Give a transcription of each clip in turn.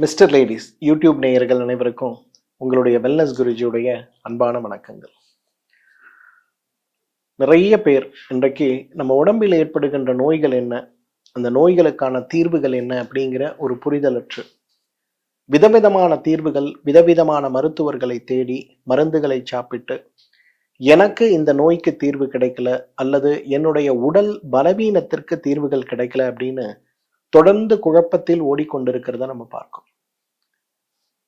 Mister ladies YouTube நேயர்கள் அனைவருக்கும் உங்களுடைய வெல்னஸ் குருஜியுடைய அன்பான வணக்கங்கள். நிறைய பேர் இன்றைக்கு நம்ம உடம்பில் ஏற்படுகின்ற நோய்கள் என்ன, அந்த நோய்களுக்கான தீர்வுகள் என்ன அப்படிங்கிற ஒரு புரிதலற்று விதவிதமான தீர்வுகள், விதவிதமான மருத்துவர்களை தேடி மருந்துகளை சாப்பிட்டு எனக்கு இந்த நோய்க்கு தீர்வு கிடைக்கல அல்லது என்னுடைய உடல் பலவீனத்திற்கு தீர்வுகள் கிடைக்கல அப்படின்னு தொடர்ந்து குழப்பத்தில் ஓடிக்கொண்டிருக்கிறத நம்ம பார்க்கோம்.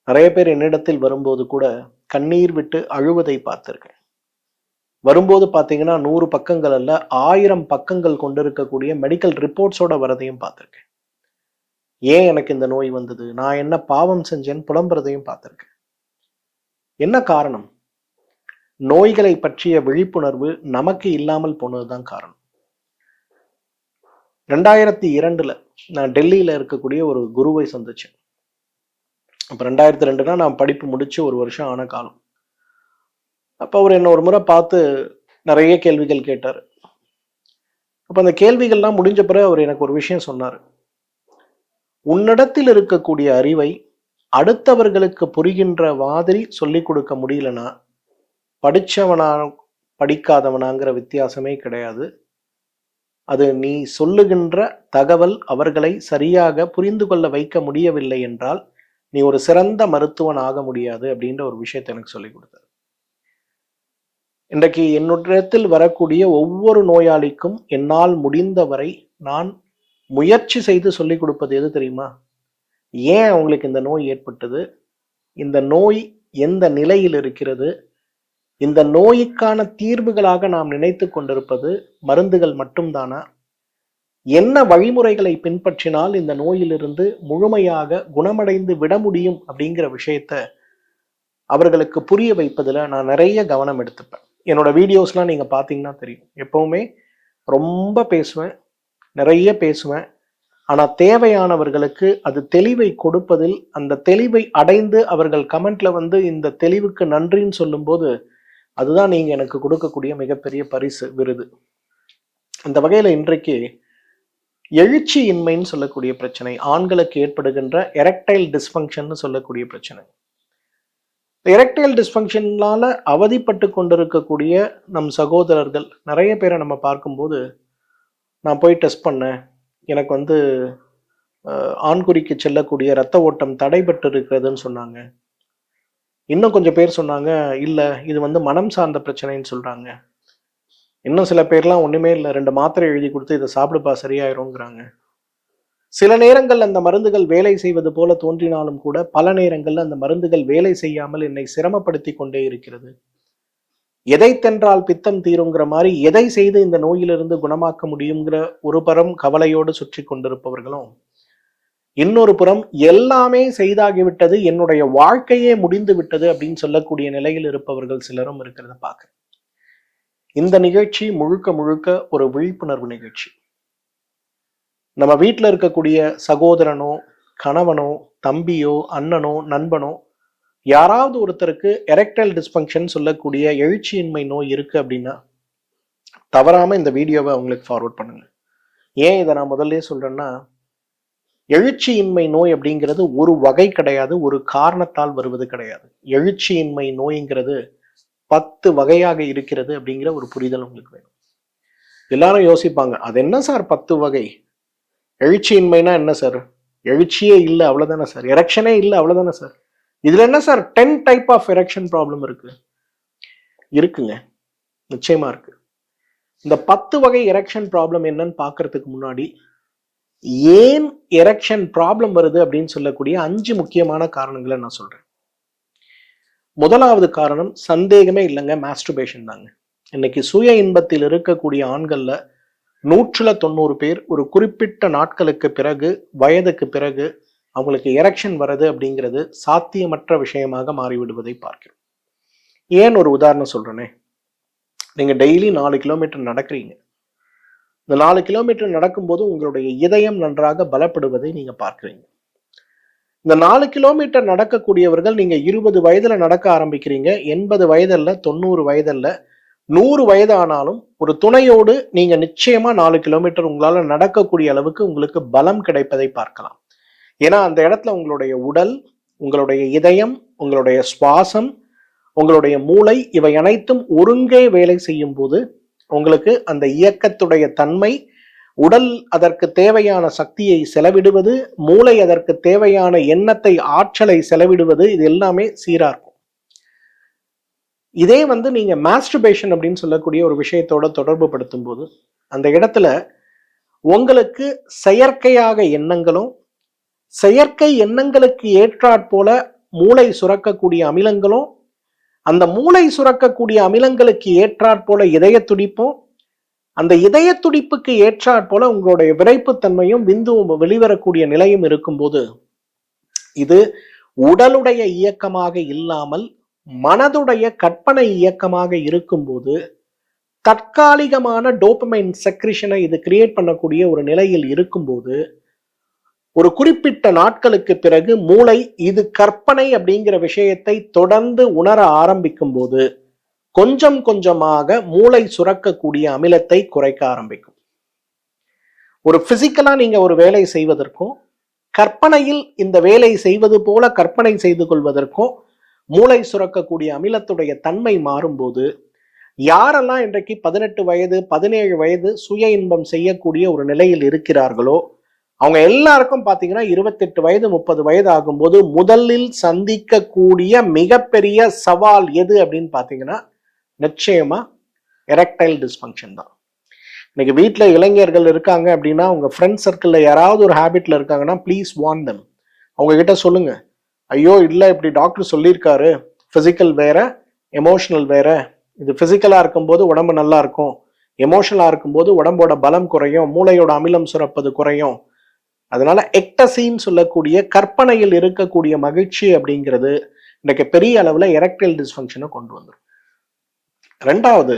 நிறைய பேர் என்னிடத்தில் வரும்போது கூட கண்ணீர் விட்டு அழுவதை பார்த்திருக்கேன். வரும்போது பார்த்தீங்கன்னா 100 பக்கங்கள் அல்ல 1000 பக்கங்கள் கொண்டிருக்கக்கூடிய மெடிக்கல் ரிப்போர்ட்ஸோட வரதையும் பார்த்திருக்கேன். ஏன் எனக்கு இந்த நோய் வந்தது, நான் என்ன பாவம் செஞ்சேன்னு புலம்புறதையும் பார்த்திருக்கேன். என்ன காரணம்? நோய்களை பற்றிய விழிப்புணர்வு நமக்கு இல்லாமல் போனதுதான் காரணம். 2002 நான் டெல்லியில இருக்கக்கூடிய ஒரு குருவை சந்திச்சேன். அப்ப 2002 நான் படிப்பு முடிச்சு 1 வருஷம் ஆன காலம். அப்ப அவர் என்ன ஒரு முறை பார்த்து நிறைய கேள்விகள் கேட்டார். அப்ப அந்த கேள்விகள்லாம் முடிஞ்ச பிறகு அவர் எனக்கு ஒரு விஷயம் சொன்னார். உன்னிடத்தில் இருக்கக்கூடிய அறிவை அடுத்தவர்களுக்கு புரிகின்ற மாதிரி சொல்லிக் கொடுக்க முடியலனா படிச்சவனா படிக்காதவனாங்கிற வித்தியாசமே கிடையாது. அது நீ சொல்லுகின்ற தகவல் அவர்களை சரியாக புரிந்து கொள்ள வைக்க முடியவில்லை என்றால் நீ ஒரு சிறந்த மருத்துவன் ஆக முடியாது அப்படின்ற ஒரு விஷயத்தை எனக்கு சொல்லிக் கொடுத்தார். இன்றைக்கு என்னிடத்தில் வரக்கூடிய ஒவ்வொரு நோயாளிக்கும் என்னால் முடிந்தவரை நான் முயற்சி செய்து சொல்லிக் கொடுப்பது எது தெரியுமா? ஏன் அவங்களுக்கு இந்த நோய் ஏற்பட்டது, இந்த நோய் எந்த நிலையில் இருக்கிறது, இந்த நோய்க்கான தீர்வுகளாக நாம் நினைத்து கொண்டிருப்பது மருந்துகள் மட்டும்தானா, என்ன வழிமுறைகளை பின்பற்றினால் இந்த நோயிலிருந்து முழுமையாக குணமடைந்து விட முடியும் அப்படிங்கிற விஷயத்த அவர்களுக்கு புரிய வைப்பதில் நான் நிறைய கவனம் எடுத்துப்பேன். என்னோட வீடியோஸ்லாம் நீங்க பார்த்தீங்கன்னா தெரியும், எப்பவுமே ரொம்ப பேசுவேன், நிறைய பேசுவேன். ஆனா தேவையானவர்களுக்கு அது தெளிவை கொடுப்பதில், அந்த தெளிவை அடைந்து அவர்கள் கமெண்ட்ல வந்து இந்த தெளிவுக்கு நன்றின்னு சொல்லும்போது அதுதான் நீங்க எனக்கு கொடுக்கக்கூடிய மிகப்பெரிய பரிசு, விருது. அந்த வகையில இன்றைக்கு எழுச்சியின்மைன்னு சொல்லக்கூடிய பிரச்சனை, ஆண்களுக்கு ஏற்படுகின்ற எரெக்டைல் டிஸ்ஃபங்க்ஷன் சொல்லக்கூடிய பிரச்சனை. எரெக்டைல் டிஸ்ஃபங்க்ஷனால அவதிப்பட்டு கொண்டிருக்கக்கூடிய நம் சகோதரர்கள் நிறைய பேரை நம்ம பார்க்கும்போது, நான் போய் டெஸ்ட் பண்ணேன், எனக்கு வந்து ஆண்குறிக்கு செல்லக்கூடிய இரத்த ஓட்டம் தடைபட்டு இருக்கிறதுன்னு சொன்னாங்க. இன்னும் கொஞ்சம் பேர் சொன்னாங்க, இல்ல இது வந்து மனம் சார்ந்த பிரச்சனைன்னு சொல்றாங்க. இன்னும் சில பேர்லாம் ஒண்ணுமே இல்லை, 2 மாத்திரை எழுதி கொடுத்து இதை சாப்பிடுப்பா சரியாயிருங்கிறாங்க. சில நேரங்கள் அந்த மருந்துகள் வேலை செய்வது போல தோன்றினாலும் கூட பல நேரங்கள்ல அந்த மருந்துகள் வேலை செய்யாமல் என்னை சிரமப்படுத்தி கொண்டே இருக்கிறது. எதை தென்றால் பித்தம் தீருங்கிற மாதிரி எதை செய்து இந்த நோயிலிருந்து குணமாக்க முடியுங்கிற ஒரு புறம் கவலையோடு சுற்றி கொண்டிருப்பவர்களும், இன்னொரு புறம் எல்லாமே செய்தாகிவிட்டது, என்னுடைய வாழ்க்கையே முடிந்து விட்டது அப்படின்னு சொல்லக்கூடிய நிலையில் இருப்பவர்கள் சிலரும் இருக்கிறத பார்க்க. இந்த நிகழ்ச்சி முழுக்க முழுக்க ஒரு விழிப்புணர்வு நிகழ்ச்சி. நம்ம வீட்டில் இருக்கக்கூடிய சகோதரனோ, கணவனோ, தம்பியோ, அண்ணனோ, நண்பனோ, யாராவது ஒருத்தருக்கு எரெக்டைல் டிஸ்ஃபங்க்ஷன் சொல்லக்கூடிய எழுச்சியின்மை நோய் இருக்கு அப்படின்னா தவறாம இந்த வீடியோவை அவங்களுக்கு ஃபார்வர்ட் பண்ணுங்க. ஏன் இதை நான் முதல்ல சொல்றேன்னா, எழுச்சியின்மை நோய் அப்படிங்கிறது ஒரு வகை கிடையாது, ஒரு காரணத்தால் வருவது கிடையாது. எழுச்சியின்மை நோய்ங்கிறது 10 வகையாக இருக்கிறது அப்படிங்கிற ஒரு புரிதல் உங்களுக்கு வேணும். எல்லாரும் யோசிப்பாங்க, அது என்ன சார் 10 வகை, எழுச்சியின்மைனா என்ன சார், எழுச்சியே இல்லை அவ்வளவுதானே சார், எரெக்ஷனே இல்லை அவ்வளவுதானே சார், இதுல என்ன sir 10 type of erection problem இருக்குங்க, நிச்சயமா இருக்கு. இந்த 10 வகை எரெக்ஷன் ப்ராப்ளம் என்னன்னு பாக்குறதுக்கு முன்னாடி ஏன் எரெக்ஷன் ப்ராப்ளம் வருது அப்படின்னு சொல்லக்கூடிய 5 முக்கியமான காரணங்களை நான் சொல்றேன். முதலாவது காரணம் சந்தேகமே இல்லைங்க, மாஸ்டர்பேஷன் தாங்க. இன்னைக்கு சுய இன்பத்தில் இருக்கக்கூடிய ஆண்கள்ல 190 பேர் ஒரு குறிப்பிட்ட நாட்களுக்கு பிறகு, வயதுக்கு பிறகு அவங்களுக்கு எரெக்ஷன் வருது அப்படிங்கிறது சாத்தியமற்ற விஷயமாக மாறிவிடுவதை பார்க்கிறோம். ஏன் ஒரு உதாரணம் சொல்றேனே, நீங்க டெய்லி 4 கிலோமீட்டர் நடக்கிறீங்க. இந்த 4 கிலோமீட்டர் நடக்கும்போது உங்களுடைய இதயம் நன்றாக பலப்படுவதை நீங்க பார்க்கிறீங்க. இந்த 4 கிலோமீட்டர் நடக்கக்கூடியவர்கள் நீங்க 20 வயதுல நடக்க ஆரம்பிக்கிறீங்க, 80 வயதல்ல, 90 வயதல்ல, 100 வயது ஆனாலும் ஒரு துணையோடு நீங்க நிச்சயமா 4 கிலோமீட்டர் உங்களால நடக்கக்கூடிய அளவுக்கு உங்களுக்கு பலம் கிடைப்பதை பார்க்கலாம். ஏன்னா அந்த இடத்துல உங்களுடைய உடல், உங்களுடைய இதயம், உங்களுடைய சுவாசம், உங்களுடைய மூளை இவை அனைத்தும் ஒருங்கே வேலை செய்யும் போது உங்களுக்கு அந்த இயக்கத்துடைய தன்மை, உடல் அதற்கு தேவையான சக்தியை செலவிடுவது, மூளை அதற்கு தேவையான எண்ணத்தை, ஆற்றலை செலவிடுவது, இது எல்லாமே சீரா இருக்கும். இதே நீங்க மாஸ்டர்பேஷன் அப்படின்னு சொல்லக்கூடிய ஒரு விஷயத்தோட தொடர்பு படுத்தும் போது அந்த இடத்துல உங்களுக்கு செயற்கையாக எண்ணங்களும், செயற்கை எண்ணங்களுக்கு ஏற்றாற்போல மூளை சுரக்கக்கூடிய அமிலங்களும், அந்த மூளை சுரக்கக்கூடிய அமிலங்களுக்கு ஏற்றாற்போல இதய துடிப்பும், அந்த இதய துடிப்புக்கு ஏற்றாற்போல உங்களுடைய விரைப்புத்தன்மையும் விந்துவும் வெளிவரக்கூடிய நிலையும் இருக்கும்போது இது உடலுடைய இயக்கமாக இல்லாமல் மனதுடைய கற்பனை இயக்கமாக இருக்கும்போது தற்காலிகமான டோபமைன் செக்ரிஷனை இது கிரியேட் பண்ணக்கூடிய ஒரு நிலையில் இருக்கும்போது ஒரு குறிப்பிட்ட நாட்களுக்கு பிறகு மூளை இது கற்பனை அப்படிங்கிற விஷயத்தை தொடர்ந்து உணர ஆரம்பிக்கும் போது கொஞ்சம் கொஞ்சமாக மூளை சுரக்கக்கூடிய அமிலத்தை குறைக்க ஆரம்பிக்கும். ஒரு பிசிக்கலா நீங்க ஒரு வேலை செய்வதற்கும் கற்பனையில் இந்த வேலை செய்வது போல கற்பனை செய்து கொள்வதற்கும் மூளை சுரக்கக்கூடிய அமிலத்துடைய தன்மை மாறும்போது யாரெல்லாம் இன்றைக்கு 18 வயது 17 வயது சுய இன்பம் செய்யக்கூடிய ஒரு நிலையில் இருக்கிறார்களோ அவங்க எல்லாருக்கும் பாத்தீங்கன்னா 28 வயது 30 வயது ஆகும்போது முதலில் சந்திக்கக்கூடிய மிகப்பெரிய சவால் எது அப்படின்னு பாத்தீங்கன்னா நிச்சயமா எரெக்டைல் டிஸ்ஃபங்க்ஷன் தான். இன்னைக்கு வீட்டில் இளைஞர்கள் இருக்காங்க அப்படின்னா உங்க ஃப்ரெண்ட் சர்க்கிள்ல யாராவது ஒரு ஹேபிட்ல இருக்காங்கன்னா ப்ளீஸ் வார்ன் தெம். அவங்க கிட்ட சொல்லுங்க, ஐயோ இல்லை இப்படி டாக்டர் சொல்லியிருக்காரு, பிசிக்கல் வேற எமோஷனல் வேற. இது பிசிக்கலா இருக்கும்போது உடம்பு நல்லா இருக்கும், எமோஷனலா இருக்கும்போது உடம்போட பலம் குறையும், மூளையோட அமிலம் சுரப்பது குறையும். அதனால எக்டசின்னு சொல்லக்கூடிய கற்பனையில் இருக்கக்கூடிய மகிழ்ச்சி அப்படிங்கிறது இன்றைக்கு பெரிய அளவுல எரெக்டைல் டிஸ்ஃபங்க்ஷனை கொண்டு வந்துடும். ரெண்டாவது,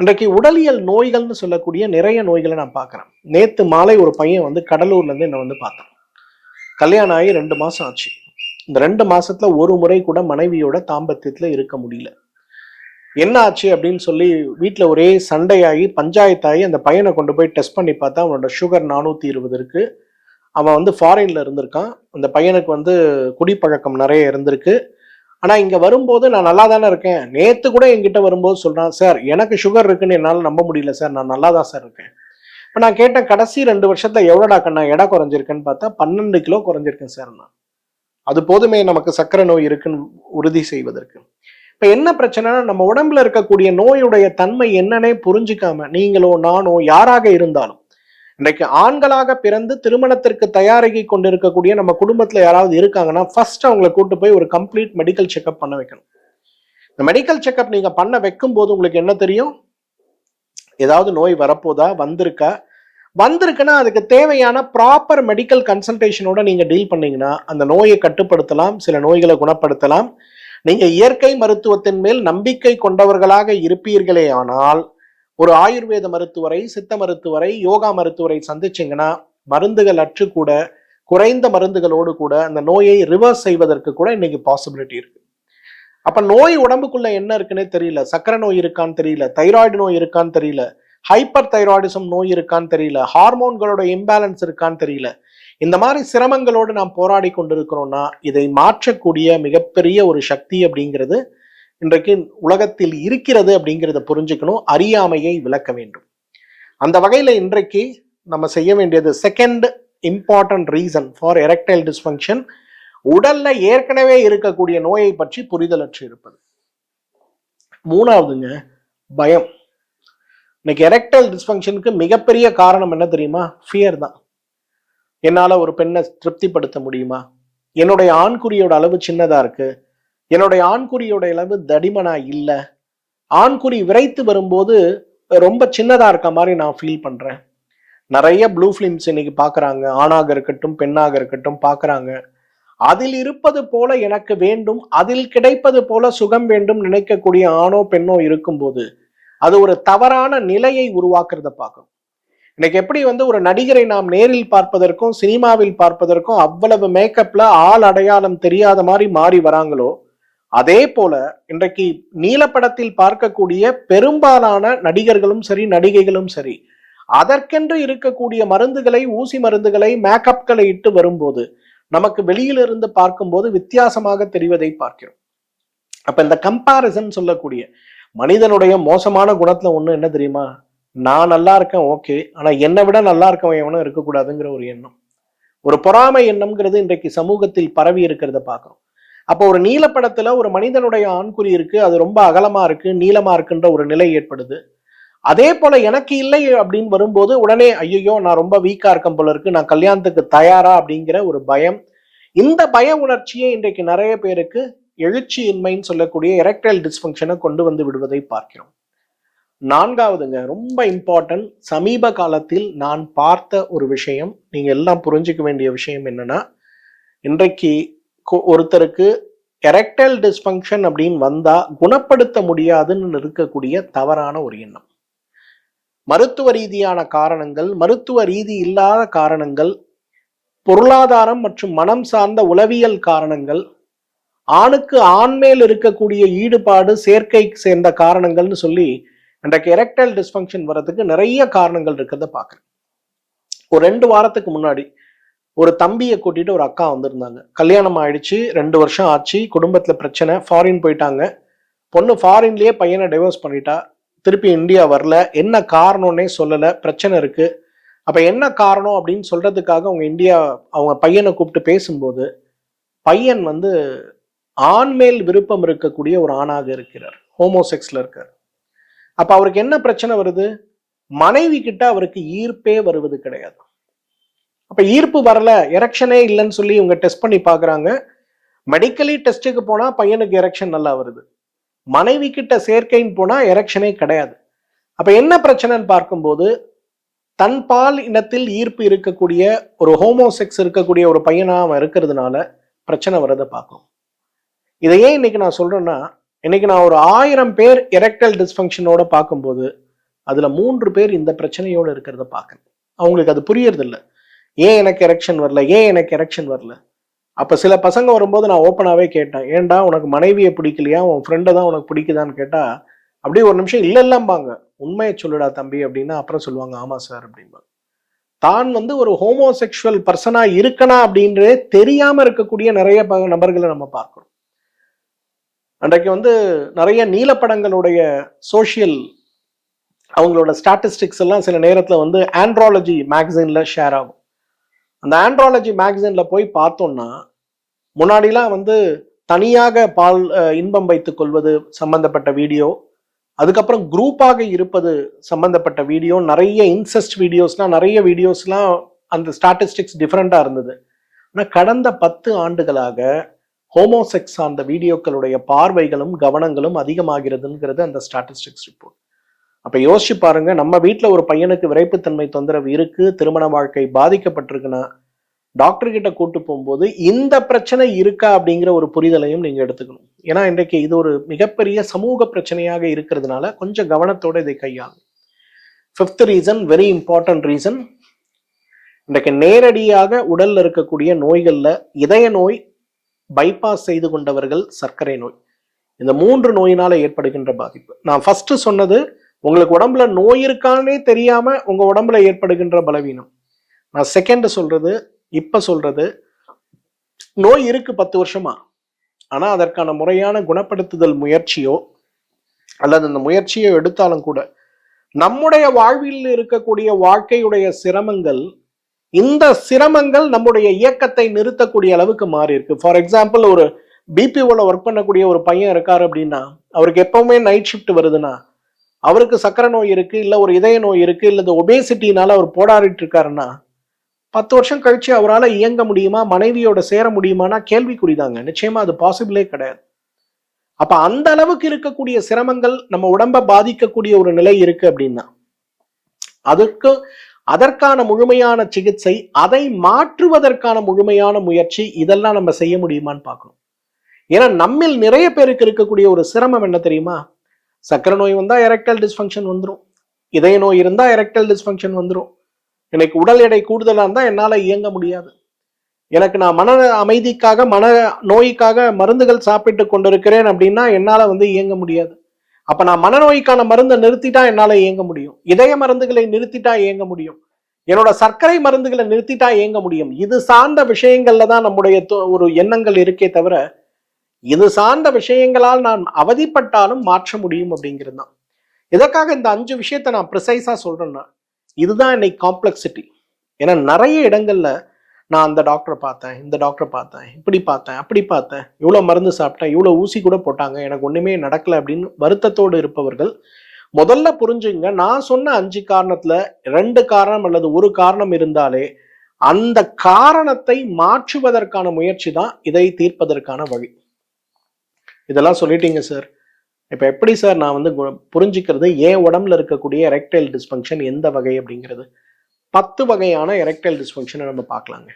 இன்றைக்கு உடலியல் நோய்கள்னு சொல்லக்கூடிய நிறைய நோய்களை நான் பார்க்குறேன். நேத்து மாலை ஒரு பையன் கடலூர்ல இருந்து என்னை பார்த்தேன். கல்யாணம் ஆகி 2 மாசம் ஆச்சு. இந்த 2 மாசத்துல ஒரு முறை கூட மனைவியோட தாம்பத்தியத்துல இருக்க முடியல. என்ன ஆச்சு அப்படின்னு சொல்லி வீட்டில் ஒரே சண்டையாகி பஞ்சாயத்தாகி அந்த பையனை கொண்டு போய் டெஸ்ட் பண்ணி பார்த்தா அவனோட சுகர் 420 இருக்கு. அவன் ஃபாரின்ல இருந்திருக்கான். அந்த பையனுக்கு குடிப்பழக்கம் நிறைய இருந்திருக்கு. ஆனா இங்க வரும்போது நான் நல்லா தானே இருக்கேன். நேத்து கூட என்கிட்ட வரும்போது சொல்றான், சார் எனக்கு சுகர் இருக்குன்னு என்னால நம்ப முடியல சார், நான் நல்லா தான் சார் இருக்கேன். இப்போ நான் கேட்டேன், கடைசி 2 வருஷத்துல எவ்வளோடா கண்ணா எடை குறைஞ்சிருக்கேன்னு பார்த்தா 12 கிலோ குறைஞ்சிருக்கேன் சார். நான் அது போதுமே நமக்கு சர்க்கரை நோய் இருக்குன்னு உறுதி செய்வதற்கு. இப்ப என்ன பிரச்சனைனா நம்ம உடம்புல இருக்கக்கூடிய நோயுடைய தன்மை என்னன்னே புரிஞ்சுக்காம நீங்களோ நானோ யாராக இருந்தாலும் இன்றைக்கு ஆண்களாக பிறந்து திருமணத்திற்கு தயாராகி கொண்டிருக்கக்கூடிய நம்ம குடும்பத்துல யாராவது இருக்காங்கன்னா ஃபர்ஸ்ட் அவங்களை கூட்டு போய் ஒரு கம்ப்ளீட் மெடிக்கல் செக்அப் பண்ண வைக்கணும். இந்த மெடிக்கல் செக்அப் நீங்க பண்ண வைக்கும் போது உங்களுக்கு என்ன தெரியும், ஏதாவது நோய் வரப்போதா, வந்திருக்குன்னா அதுக்கு தேவையான ப்ராப்பர் மெடிக்கல் கன்சல்டேஷனோட நீங்க டீல் பண்ணீங்கன்னா அந்த நோயை கட்டுப்படுத்தலாம், சில நோய்களை குணப்படுத்தலாம். நீங்க இயற்கை மருத்துவத்தின் மேல் நம்பிக்கை கொண்டவர்களாக இருப்பீர்களே ஆனால் ஒரு ஆயுர்வேத மருத்துவரை, சித்த மருத்துவரை, யோகா மருத்துவரை சந்திச்சிங்கன்னா மருந்துகள் அற்று கூட குறைந்த மருந்துகளோடு கூட அந்த நோயை ரிவர்ஸ் செய்வதற்கு கூட இன்னைக்கு பாசிபிலிட்டி இருக்கு. அப்ப நோய் உடம்புக்குள்ள என்ன இருக்குன்னே தெரியல, சக்கரை நோய் இருக்கான்னு தெரியல, தைராய்டு நோய் இருக்கான்னு தெரியல, ஹைப்பர் தைராய்டிசம் நோய் இருக்கான்னு தெரியல, ஹார்மோன்களோட இம்பேலன்ஸ் இருக்கான்னு தெரியல. இந்த மாதிரி சிரமங்களோடு நாம் போராடி கொண்டிருக்கிறோம்னா இதை மாற்றக்கூடிய மிகப்பெரிய ஒரு சக்தி அப்படிங்கிறது இன்றைக்கு உலகத்தில் இருக்கிறது அப்படிங்கிறத புரிஞ்சுக்கணும். அறியாமையை விளக்க வேண்டும். அந்த வகையில இன்றைக்கு நம்ம செய்ய வேண்டியது second important reason for erectile dysfunction, உடல்ல ஏற்கனவே இருக்கக்கூடிய நோயை பற்றி புரிதலற்று இருப்பது. மூணாவதுங்க பயம். இன்னைக்கு எரெக்டைல் டிஸ்ஃபங்க்ஷனுக்கு மிகப்பெரிய காரணம் என்ன தெரியுமா? ஃபியர் தான். என்னால ஒரு பெண்ணை திருப்திப்படுத்த முடியுமா, என்னுடைய ஆண்குறியோட அளவு சின்னதா இருக்கு, என்னுடைய ஆண்குறியோட அளவு தடிமனா இல்லை, ஆண்குறி விரைத்து வரும்போது ரொம்ப சின்னதா இருக்க மாதிரி நான் ஃபீல் பண்றேன். நிறைய ப்ளூ ஃபிலிம்ஸ் இன்னைக்கு பாக்குறாங்க, ஆணாக இருக்கட்டும் பெண்ணாக இருக்கட்டும் பாக்குறாங்க. அதில் இருப்பது போல எனக்கு வேண்டும், அதில் கிடைப்பது போல சுகம் வேண்டும் நினைக்கக்கூடிய ஆணோ பெண்ணோ இருக்கும்போது அது ஒரு தவறான நிலையை உருவாக்குறத பார்க்கணும். இன்னைக்கு எப்படி ஒரு நடிகரை நாம் நேரில் பார்ப்பதற்கும் சினிமாவில் பார்ப்பதற்கும் அவ்வளவு மேக்கப்ல ஆள் அடையாளம் தெரியாத மாதிரி மாறி வராங்களோ அதே போல இன்றைக்கு நீலப்படத்தில் பார்க்கக்கூடிய பெரும்பாலான நடிகர்களும் சரி நடிகைகளும் சரி அதற்கென்று இருக்கக்கூடிய மருந்துகளை, ஊசி மருந்துகளை, மேக்கப்களை இட்டு வரும்போது நமக்கு வெளியிலிருந்து பார்க்கும்போது வித்தியாசமாக தெரிவதை பார்க்கிறோம். அப்ப இந்த கம்பாரிசன் சொல்லக்கூடிய மனிதனுடைய மோசமான குணத்துல ஒண்ணு என்ன தெரியுமா? நான் நல்லா இருக்கேன் ஓகே, ஆனா என்னை விட நல்லா இருக்கவன் எவனும் இருக்கக்கூடாதுங்கிற ஒரு எண்ணம், ஒரு பொறாமை எண்ணம்ங்கிறது இன்றைக்கு சமூகத்தில் பரவி இருக்கிறத பார்க்கிறோம். அப்போ ஒரு நீலப்படத்துல ஒரு மனிதனுடைய ஆண்குறி இருக்கு, அது ரொம்ப அகலமா இருக்கு, நீளமா இருக்குன்ற ஒரு நிலை ஏற்படுது. அதே போல எனக்கு இல்லை அப்படின்னு வரும்போது உடனே ஐயோ நான் ரொம்ப வீக்கா இருக்கேன் போல இருக்கு, நான் கல்யாணத்துக்கு தயாரா அப்படிங்கிற ஒரு பயம். இந்த பய உணர்ச்சியை இன்றைக்கு நிறைய பேருக்கு எழுச்சியின்மைன்னு சொல்லக்கூடிய எரெக்டைல் டிஸ்ஃபங்க்ஷனை கொண்டு வந்து விடுவதை பார்க்கிறோம். நான்காவதுங்க, ரொம்ப இம்பார்ட்டன்ட், சமீப காலத்தில் நான் பார்த்த ஒரு விஷயம், நீங்க எல்லாம் புரிஞ்சுக்க வேண்டிய விஷயம் என்னன்னா, இன்றைக்கு ஒருத்தருக்கு எரெக்டைல் டிஸ்ஃபங்க்ஷன் அப்படின்னு வந்தா குணப்படுத்த முடியாதுன்னு இருக்கக்கூடிய தவறான ஒரு எண்ணம். மருத்துவ ரீதியான காரணங்கள், மருத்துவ ரீதி இல்லாத காரணங்கள், பொருளாதாரம் மற்றும் மனம் சார்ந்த உளவியல் காரணங்கள், ஆணுக்கு ஆண் மேல் இருக்கக்கூடிய ஈடுபாடு, சேர்க்கை சேர்ந்த காரணங்கள்னு சொல்லி இன்றைக்கு எரெக்டைல் டிஸ்ஃபங்க்ஷன் வர்றதுக்கு நிறைய காரணங்கள் இருக்கிறத பார்க்குறேன். ஒரு 2 வாரத்துக்கு முன்னாடி ஒரு தம்பியை கூட்டிட்டு ஒரு அக்கா வந்திருந்தாங்க. கல்யாணம் ஆயிடுச்சு, 2 வருஷம் ஆச்சு, குடும்பத்துல பிரச்சனை, ஃபாரின் போயிட்டாங்க. பொண்ணு ஃபாரின்லயே பையனை டைவர்ஸ் பண்ணிட்டா, திருப்பி இந்தியா வரல, என்ன காரணம்னே சொல்லல, பிரச்சனை இருக்கு. அப்ப என்ன காரணம் அப்படின்னு சொல்றதுக்காக அவங்க பையனை கூப்பிட்டு பேசும்போது, பையன் ஆண் மேல் விருப்பம் இருக்கக்கூடிய ஒரு ஆணாக இருக்கிறார், ஹோமோசெக்ஸ்ல இருக்கார். அப்ப அவருக்கு என்ன பிரச்சனை வருது? மனைவி கிட்ட அவருக்கு ஈர்ப்பே வருவது கிடையாது. அப்ப ஈர்ப்பு வரல, எரெக்ஷனே இல்லைன்னு சொல்லி இவங்க டெஸ்ட் பண்ணி பாக்குறாங்க. மெடிக்கலி டெஸ்ட்டுக்கு போனா பையனுக்கு எரெக்ஷன் நல்லா வருது, மனைவி கிட்ட சேர்க்கைன்னு போனா எரெக்ஷனே கிடையாது. அப்ப என்ன பிரச்சனைன்னு பார்க்கும்போது, தன் பால் இனத்தில் ஈர்ப்பு இருக்கக்கூடிய ஒரு ஹோமோசெக்ஸ் இருக்கக்கூடிய ஒரு பையனா அவன் இருக்கிறதுனால பிரச்சனை வர்றதை பார்க்கணும். இதையே இன்னைக்கு நான் சொல்றேன்னா, இன்னைக்கு நான் ஒரு 1000 பேர் எரெக்டைல் டிஸ்ஃபங்க்ஷனோட பார்க்கும்போது அதுல 3 பேர் இந்த பிரச்சனையோட இருக்கிறத பார்க்கணும். அவங்களுக்கு அது புரியறது இல்லை. ஏன் எனக்கு எரெக்ஷன் வரல, ஏன் எனக்கு எரெக்ஷன் வரல? அப்ப சில பசங்க வரும்போது நான் ஓப்பனாவே கேட்டேன், ஏன்டா உனக்கு மனைவியை பிடிக்கலையா, உன் ஃப்ரெண்டை தான் உனக்கு பிடிக்குதான்னு கேட்டா அப்படியே ஒரு நிமிஷம் இல்லைல்லாம்பாங்க. உண்மையை சொல்லுடா தம்பி அப்படின்னா அப்புறம் சொல்லுவாங்க ஆமா சார் அப்படின்பாங்க. தான் ஒரு ஹோமோசெக்சுவல் பர்சனா இருக்கனா அப்படின்றே தெரியாம இருக்கக்கூடிய நிறைய நபர்களை நம்ம பார்க்கிறோம். அன்றைக்கு நிறைய நீலப்படங்களுடைய சோசியல் அவங்களோட ஸ்டாட்டிஸ்டிக்ஸ் எல்லாம் சில நேரத்துல ஆண்ட்ராலஜி மேகசின்ல ஷேர் ஆகும். அந்த ஆண்ட்ராலஜி மேகசின்ல போய் பார்த்தோம்னா, முன்னாடிலாம் தனியாக பால் இன்பம் வைத்துக் கொள்வது சம்பந்தப்பட்ட வீடியோ, அதுக்கப்புறம் குரூப்பாக இருப்பது சம்பந்தப்பட்ட வீடியோ, நிறைய இன்செஸ்ட் வீடியோஸ்லாம், நிறைய வீடியோஸ்லாம் அந்த ஸ்டாட்டிஸ்டிக்ஸ் டிஃப்ரெண்டா இருந்தது. ஆனா கடந்த 10 ஆண்டுகளாக ஹோமோசெக்ஸ் அந்த வீடியோக்களுடைய பார்வைகளும் கவனங்களும் அதிகமாகிறதுங்கிறது அந்த ஸ்டாட்டிஸ்டிக்ஸ் ரிப்போர்ட். அப்ப யோசிச்சு பாருங்க, நம்ம வீட்டுல ஒரு பையனுக்கு விரைப்புத்தன்மை தொந்தரவு இருக்கு, திருமண வாழ்க்கை பாதிக்கப்பட்டிருக்குன்னா டாக்டர் கிட்ட கூட்டு போகும்போது இந்த பிரச்சனை இருக்கா அப்படிங்கிற ஒரு புரிதலையும் நீங்க எடுத்துக்கணும். ஏன்னா இன்றைக்கு இது ஒரு மிகப்பெரிய சமூக பிரச்சனையாக இருக்கிறதுனால கொஞ்சம் கவனத்தோட இதை கையாளும். 5th reason, very important reason, இன்றைக்கு நேரடியாக உடல்ல இருக்கக்கூடிய நோய்கள்ல இதய நோய், பைபாஸ் செய்து கொண்டவர்கள், சர்க்கரை நோய், இந்த 3 நோயினால ஏற்படுகின்ற பாதிப்பு. நான் ஃபர்ஸ்ட் சொன்னது உங்களுக்கு உடம்புல நோய் இருக்கானே தெரியாம உங்க உடம்புல ஏற்படுகின்ற பலவீனம். நான் செகண்ட் சொல்றது, இப்ப சொல்றது, நோய் இருக்கு 10 வருஷமா, ஆனா அதற்கான முறையான குணப்படுத்துதல் முயற்சியோ அல்லது அந்த முயற்சியோ எடுத்தாலும் கூட நம்முடைய வாழ்வில் இருக்கக்கூடிய வாழ்க்கையுடைய சிரமங்கள், இந்த சிரமங்கள் நம்முடைய இயக்கத்தை நிறுத்தக்கூடிய அளவுக்கு மாறி இருக்கு. ஃபார் எக்ஸாம்பிள், ஒரு பிபிஓல ஒர்க் பண்ணக்கூடிய ஒரு பையன் இருக்காரு அப்படின்னா, அவருக்கு எப்பவுமே நைட் ஷிஃப்ட் வருதுன்னா, அவருக்கு சக்கரை நோய் இருக்கு, இல்ல ஒரு இதய நோய் இருக்கு, இல்ல ஒபேசிட்டினால அவர் போராடிட்டு இருக்காருன்னா 10 வருஷம் கழிச்சு அவரால் இயங்க முடியுமா, மனைவியோட சேர முடியுமானா கேள்விக்குறிதாங்க. நிச்சயமா அது பாசிபிளே கிடையாது. அப்ப அந்த அளவுக்கு இருக்கக்கூடிய சிரமங்கள் நம்ம உடம்ப பாதிக்கக்கூடிய ஒரு நிலை இருக்கு அப்படின்னா அதற்கான முழுமையான சிகிச்சை, அதை மாற்றுவதற்கான முழுமையான முயற்சி, இதெல்லாம் நம்ம செய்ய முடியுமான்னு பார்க்கணும். ஏன்னா நம்மில் நிறைய பேருக்கு இருக்கக்கூடிய ஒரு சிரமம் என்ன தெரியுமா? சக்கரை நோய் வந்தா எரெக்டைல் டிஸ்ஃபங்க்ஷன் வந்துடும், இதய நோய் இருந்தா எரெக்டைல் டிஸ்ஃபங்க்ஷன் வந்துடும், எனக்கு உடல் எடை கூடுதலா இருந்தா என்னால இயங்க முடியாது, எனக்கு நான் மன அமைதிக்காக மன நோய்க்காக மருந்துகள் சாப்பிட்டு கொண்டிருக்கிறேன் அப்படின்னா என்னால இயங்க முடியாது. அப்ப நான் மனநோய்க்கான மருந்தை நிறுத்திட்டா என்னால இயங்க முடியும், இதய மருந்துகளை நிறுத்திட்டா இயங்க முடியும். என்னோட சர்க்கரை மருந்துகளை நிறுத்திட்டா இயங்க முடியும். இது சார்ந்த விஷயங்கள்ல தான் நம்முடைய ஒரு எண்ணங்கள் இருக்கே தவிர, இது சார்ந்த விஷயங்களால் நான் அவதிப்பட்டாலும் மாற்ற முடியும் அப்படிங்கிறது தான். இதற்காக இந்த 5 விஷயத்தை நான் ப்ரிசைஸா சொல்றேன்னா, இதுதான் இன்னைக்கு காம்ப்ளெக்சிட்டி. ஏன்னா நிறைய இடங்கள்ல நான் அந்த டாக்டரை பார்த்தேன், இந்த டாக்டரை பார்த்தேன், இப்படி பார்த்தேன், அப்படி பார்த்தேன், இவ்வளோ மருந்து சாப்பிட்டேன், இவ்வளோ ஊசி கூட போட்டாங்க, எனக்கு ஒண்ணுமே நடக்கல அப்படின்னு வருத்தத்தோடு இருப்பவர்கள் முதல்ல புரிஞ்சுங்க, நான் சொன்ன 5 காரணத்துல 2 காரணம் அல்லது ஒரு காரணம் இருந்தாலே அந்த காரணத்தை மாற்றுவதற்கான முயற்சி தான் இதை தீர்ப்பதற்கான வழி. இதெல்லாம் சொல்லிட்டீங்க சார், இப்ப எப்படி சார் நான் வந்து புரிஞ்சுக்கிறது என் உடம்புல இருக்கக்கூடிய எரெக்டைல் டிஸ்ஃபங்க்ஷன் எந்த வகை அப்படிங்கிறது? 10 வகையான எரெக்டைல் டிஸ்ஃபங்க்ஷனை நம்ம பார்க்கலாங்க.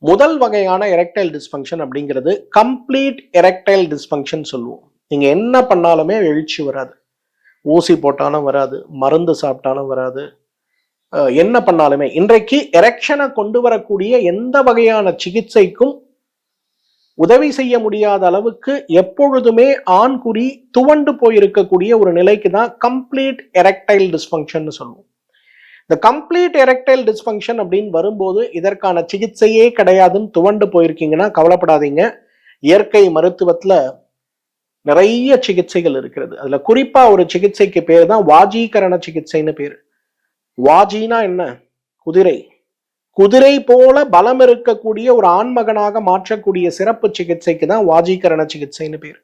முதல் வகையான எரெக்டைல் டிஸ்ஃபங்க்ஷன் அப்படிங்கிறது கம்ப்ளீட் எரெக்டைல் டிஸ்ஃபங்க்ஷன் சொல்லுவோம். நீங்க என்ன பண்ணாலுமே எழுச்சி வராது, ஊசி போட்டாலும் வராது, மருந்து சாப்பிட்டாலும் வராது, என்ன பண்ணாலுமே. இன்றைக்கு எரெக்ஷனை கொண்டு வரக்கூடிய எந்த வகையான சிகிச்சைக்கும் உதவி செய்ய முடியாத அளவுக்கு எப்பொழுதுமே ஆண்குறி துவண்டு போயிருக்கக்கூடிய ஒரு நிலைக்கு தான் கம்ப்ளீட் எரெக்டைல் டிஸ்ஃபங்க்ஷன் சொல்லுவோம். இந்த கம்ப்ளீட் எரெக்டைல் டிஸ்ஃபங்க்ஷன் அப்படின்னு வரும்போது இதற்கான சிகிச்சையே கிடையாதுன்னு துவண்டு போயிருக்கீங்கன்னா கவலைப்படாதீங்க. இயற்கை மருத்துவத்துல நிறைய சிகிச்சைகள் இருக்கிறது. அதுல குறிப்பா ஒரு சிகிச்சைக்கு பேர் தான் வாஜீகரண சிகிச்சைன்னு பேரு. வாஜினா என்ன? குதிரை. குதிரை போல பலம் இருக்கக்கூடிய ஒரு ஆண்மகனாக மாற்றக்கூடிய சிறப்பு சிகிச்சைக்கு தான் வாஜீகரண சிகிச்சைன்னு பேர்.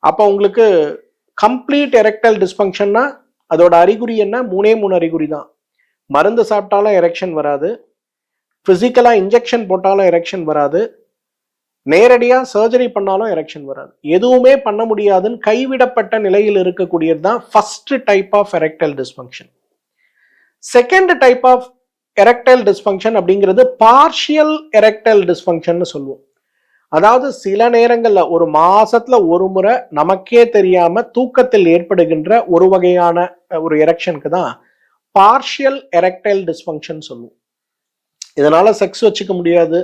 அப்ப உங்களுக்கு கம்ப்ளீட் எரெக்டைல் டிஸ்ஃபங்க்ஷன்னா அதோட அறிகுறி என்ன? 3 அறிகுறி தான். மருந்து சாப்பிட்டாலும் எரெக்ஷன் வராது, பிசிக்கலா இன்ஜெக்ஷன் போட்டாலும் எரெக்ஷன் வராது, நேரடியா சர்ஜரி பண்ணாலும் எரெக்ஷன் வராது. எதுவுமே பண்ண முடியாதுன்னு கைவிடப்பட்ட நிலையில் இருக்கக்கூடியது தான் first type of erectile dysfunction. Second type of erectile dysfunction அப்படிங்கிறது பார்ஷியல் எரெக்டைல் டிஸ்ஃபங்க்ஷன் சொல்லுவோம். அதாவது சில நேரங்கள்ல ஒரு மாசத்துல ஒரு முறை நமக்கே தெரியாம தூக்கத்தில் ஏற்படுகின்ற ஒரு வகையான ஒரு எரெக்ஷனுக்கு தான் பார்ஷியல் எரெக்டைல் டிஸ்ஃபங்க்ஷன் சொல்லுவோம். இதனால செக்ஸ் வச்சுக்க முடியாது,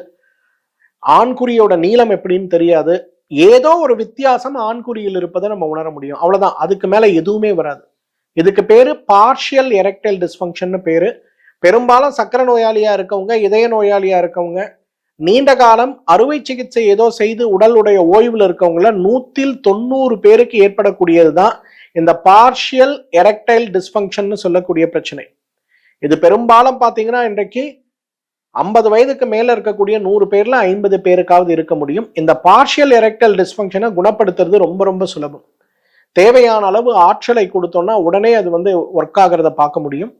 ஆண்குறியோட நீளம் எப்படின்னு தெரியாது, ஏதோ ஒரு வித்தியாசம் ஆண்குறியில் இருப்பதை நம்ம உணர முடியும், அவ்வளவுதான். அதுக்கு மேல எதுவுமே வராது. இதுக்கு பேரு பார்ஷியல் எரெக்டைல் டிஸ்ஃபங்க்ஷன் பேரு. பெரும்பாலும் சக்கரை நோயாளியா இருக்கவங்க, இதய நோயாளியா இருக்கவங்க, நீண்ட காலம் அறுவை சிகிச்சை ஏதோ செய்து உடலுடைய ஓய்வுல இருக்கவங்கள 190 பேருக்கு ஏற்படக்கூடியதுதான் இந்த பார்ஷியல் எரெக்டைல் டிஸ்ஃபங்க்ஷன் சொல்லக்கூடிய பிரச்சனை. இது பெரும்பாலும் பாத்தீங்கன்னா இன்றைக்கு 50 வயதுக்கு மேல இருக்கக்கூடிய 100 பேர்ல 50 பேருக்காவது இருக்க முடியும். இந்த பார்ஷியல் எரெக்டைல் டிஸ்ஃபங்க்ஷனை குணப்படுத்துறது ரொம்ப ரொம்ப சுலபம். தேவையான அளவு ஆற்றலை கொடுத்தோம்னா உடனே அது வந்து ஒர்க் ஆகிறத பார்க்க முடியும்.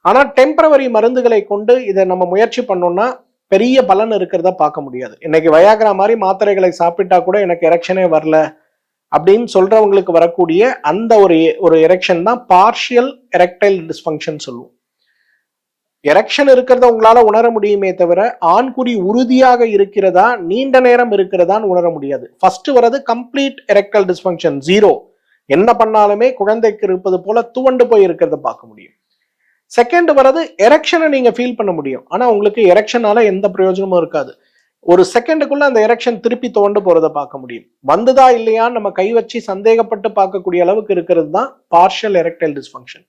ஆனா டெம்பரவரி மருந்துகளை கொண்டு இதை நம்ம முயற்சி பண்ணோம்னா பெரிய பலன் இருக்கிறத பார்க்க முடியாது. இன்னைக்கு வயாகிரா மாதிரி மாத்திரைகளை சாப்பிட்டா கூட எனக்கு எரெக்ஷனே வரல அப்படின்னு சொல்றவங்களுக்கு வரக்கூடிய அந்த ஒரு எரெக்ஷன் தான் பார்ஷியல் எரெக்டைல் டிஸ்ஃபங்க்ஷன் சொல்லுவோம். எரெக்ஷன் இருக்கிறத உங்களால உணர முடியுமே தவிர ஆண்குறி உறுதியாக இருக்கிறதா நீண்ட நேரம் இருக்கிறதான்னு உணர முடியாது. ஃபர்ஸ்ட் வரது கம்ப்ளீட் எரெக்டைல் டிஸ்ஃபங்க்ஷன், 0. என்ன பண்ணாலுமே குழந்தைக்கு இருப்பது போல துவண்டு போய் இருக்கிறத பார்க்க முடியும். செகண்ட் வரது எரெக்ஷனை நீங்க ஃபீல் பண்ண முடியும், ஆனா உங்களுக்கு எரெக்ஷனால எந்த பிரயோஜனமும் இருக்காது. ஒரு செகண்டுக்குள்ள அந்த எரெக்ஷன் திருப்பி துவண்டு போறதை பார்க்க முடியும். வந்ததா இல்லையான்னு நம்ம கை வச்சு சந்தேகப்பட்டு பார்க்கக்கூடிய அளவுக்கு இருக்கிறது தான் பார்ஷியல் எரெக்டைல் டிஸ்ஃபங்க்ஷன்.